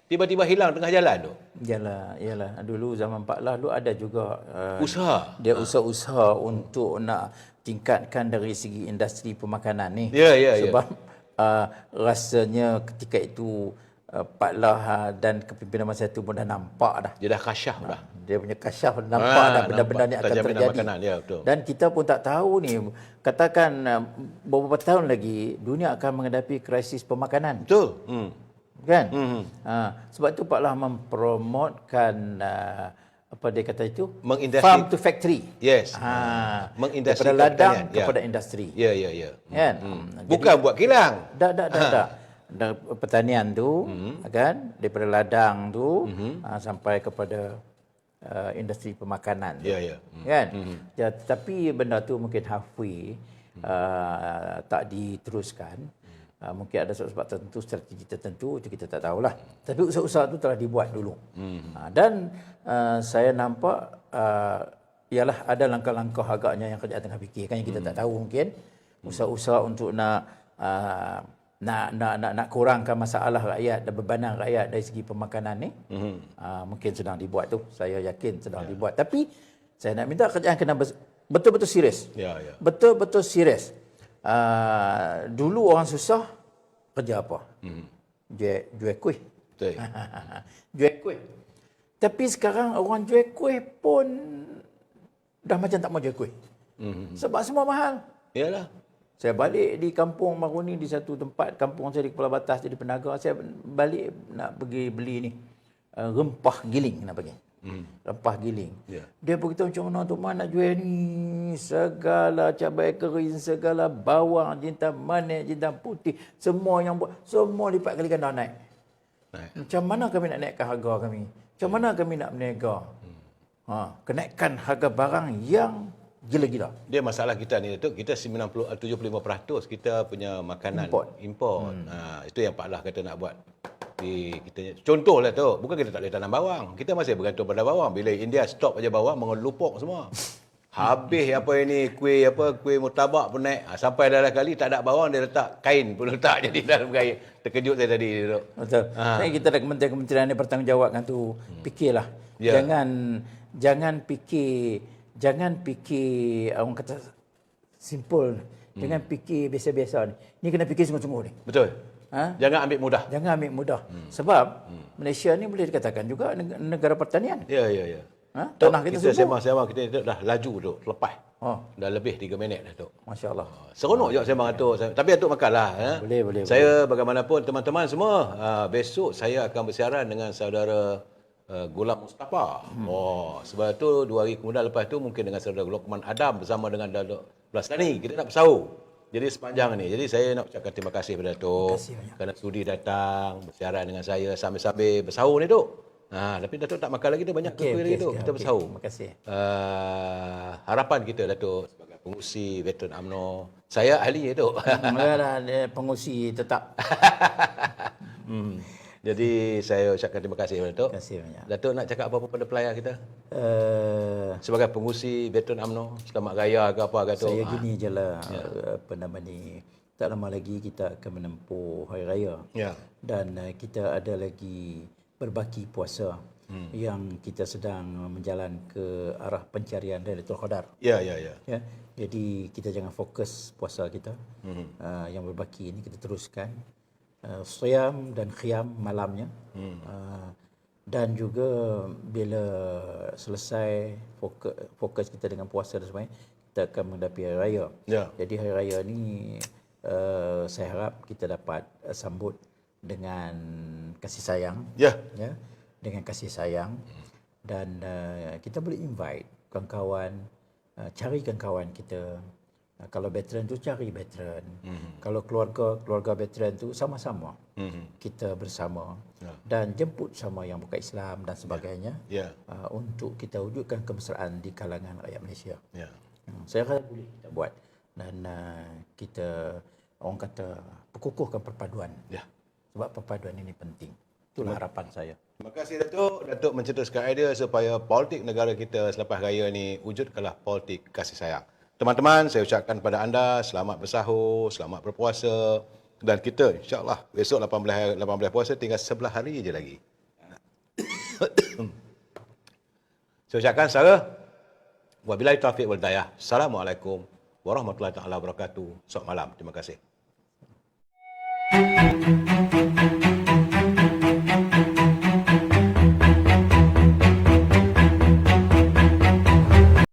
Tiba-tiba hilang tengah jalan tu. Yalah. Dulu zaman Pak Lah dulu ada juga Usaha. dia usaha untuk nak tingkatkan dari segi industri pemakanan ni. Ya. Sebab rasanya ketika itu Pak Lah dan kepimpinan masa itu pun dah nampak dah. Dia dah kasyaf dah. Dia punya kasyaf nampak dah benda-benda ni akan Terjaminan terjadi. makanan, ya, betul. Dan kita pun tak tahu ni, katakan beberapa tahun lagi dunia akan menghadapi krisis pemakanan. Betul. Kan? Sebab tu Pak Lah mempromotkan apa dia kata itu? Mengindustri- farm to factory. Yes. Daripada Mengindustrikan ladang pertanian, ya. kepada industri. Ya. Kan? Bukan buat kilang. Tak. Pertanian tu kan, daripada ladang tu sampai kepada industri pemakanan tu. Ya. Kan? Ya, tapi benda tu mungkin halfway tak diteruskan. Mungkin ada sebab tertentu, strategi tertentu, itu kita tak tahulah. Tapi usaha-usaha itu telah dibuat dulu. Dan saya nampak ialah ada langkah-langkah agaknya yang kerajaan tengah fikirkan yang kita tak tahu mungkin. Usaha-usaha untuk nak kurangkan masalah rakyat dan bebanan rakyat dari segi pemakanan ni. Mungkin sedang dibuat tu. Saya yakin sedang dibuat. Tapi saya nak minta kerajaan kena betul-betul serius. Ya. Betul-betul serius. Dulu orang susah kerja apa? Jual kuih. Betul. Jual kuih. Tapi sekarang orang jual kuih pun dah macam tak mau jual kuih. Sebab semua mahal. Yalah. Saya balik di kampung baru ni, di satu tempat, kampung saya di Kepala Batas jadi penaga, saya balik nak pergi beli ni rempah giling nak pergi. Rempah giling. Ya. Dia beritahu macam mana tu nak jual ni, segala cabai kering, segala bawang, jintan manis, jintan putih, semua yang buat, semua lipat kali ganda naik. Macam mana kami nak naikkan harga kami? Macam mana kami nak berniaga? Kenaikan harga barang yang gila-gila. Dia masalah kita ni tu, kita 75% kita punya makanan import. Itu yang Pak Lah kata nak buat. Kita contohlah tu, bukan kita tak boleh tanam bawang. Kita masih bergantung pada bawang. Bila India stop aja bawang, mengelupuk semua. Habis kuih murtabak pun naik. Sampai dah kali tak ada bawang, dia letak kain pun letak jadi dalam kain. Terkejut saya tadi tu. Betul. Saya kita ada kementerian-kementerian yang bertanggungjawabkan tu. Fikirlah. Ya. Jangan fikir orang kata simple. Jangan fikir biasa-biasa ni. Ni kena fikir sungguh-sungguh ni. Betul. Jangan ambil mudah. Jangan ambil mudah. Sebab Malaysia ni boleh dikatakan juga negara pertanian. Ya. Tanah kita subur. Sembang kita dah laju tu, lepas. Dah lebih 3 minit dah tu. Masya-Allah. Seronok juga sembang Atuk. Tapi Atuk makanlah. Boleh. Saya bagaimanapun teman-teman semua, besok saya akan bersiaran dengan saudara Gulam Mustafa. Sebab tu 2 hari kemudian lepas tu mungkin dengan saudara Lokman Adam bersama dengan Datuk Blastani. Kita nak bersahur. Jadi sepanjang ni. Jadi saya nak ucapkan terima kasih kepada Datuk kerana sudi datang bersiaran dengan saya sambil-sambil bersahur ni, Duk. Tapi Datuk tak makan lagi tu, banyak kuih lagi tu. Kita bersahur. Terima kasih. Harapan kita Datuk sebagai pengurusi veteran UMNO. Saya ahli tu. Pengurusi tetap. Jadi saya ucapkan terima kasih kepada Datuk. Terima kasih banyak. Datuk nak cakap apa-apa pada pelayan kita? Sebagai pengurusi veteran UMNO, selamat raya ke apa ke Datuk? Saya gini je lah, tak lama lagi kita akan menempuh Hari Raya. Ya. Dan kita ada lagi berbaki puasa yang kita sedang menjalan ke arah pencarian Lailatul Qadar. Ya. Jadi kita jangan fokus puasa kita. Yang berbaki ini kita teruskan. Siyam dan qiyam malamnya. Dan juga bila selesai fokus kita dengan puasa dan sebagainya, kita akan menghadapi Hari Raya. Ya. Jadi Hari Raya ni saya harap kita dapat sambut dengan kasih sayang. Ya. Dengan kasih sayang. Dan kita boleh invite kawan-kawan, carikan kawan kita. Kalau veteran tu cari veteran. Kalau keluarga veteran tu sama-sama. Kita bersama dan jemput sama yang bukan Islam dan sebagainya. Untuk kita wujudkan kemesraan di kalangan rakyat Malaysia. Saya rasa boleh kita buat. dan kita orang kata perkukuhkan perpaduan. Ya. Sebab perpaduan ini penting. Itulah harapan saya. Terima kasih Datuk. Datuk mencetuskan idea supaya politik negara kita selepas raya ni wujudkanlah politik kasih sayang. Teman-teman, saya ucapkan kepada anda selamat bersahur, selamat berpuasa dan kita insya-Allah besok 18 puasa tinggal 11 hari je lagi. Saya ucapkan Sarah. Wabillahi taufiq wal hidayah. Assalamualaikum warahmatullahi taala wabarakatuh. Selamat malam. Terima kasih.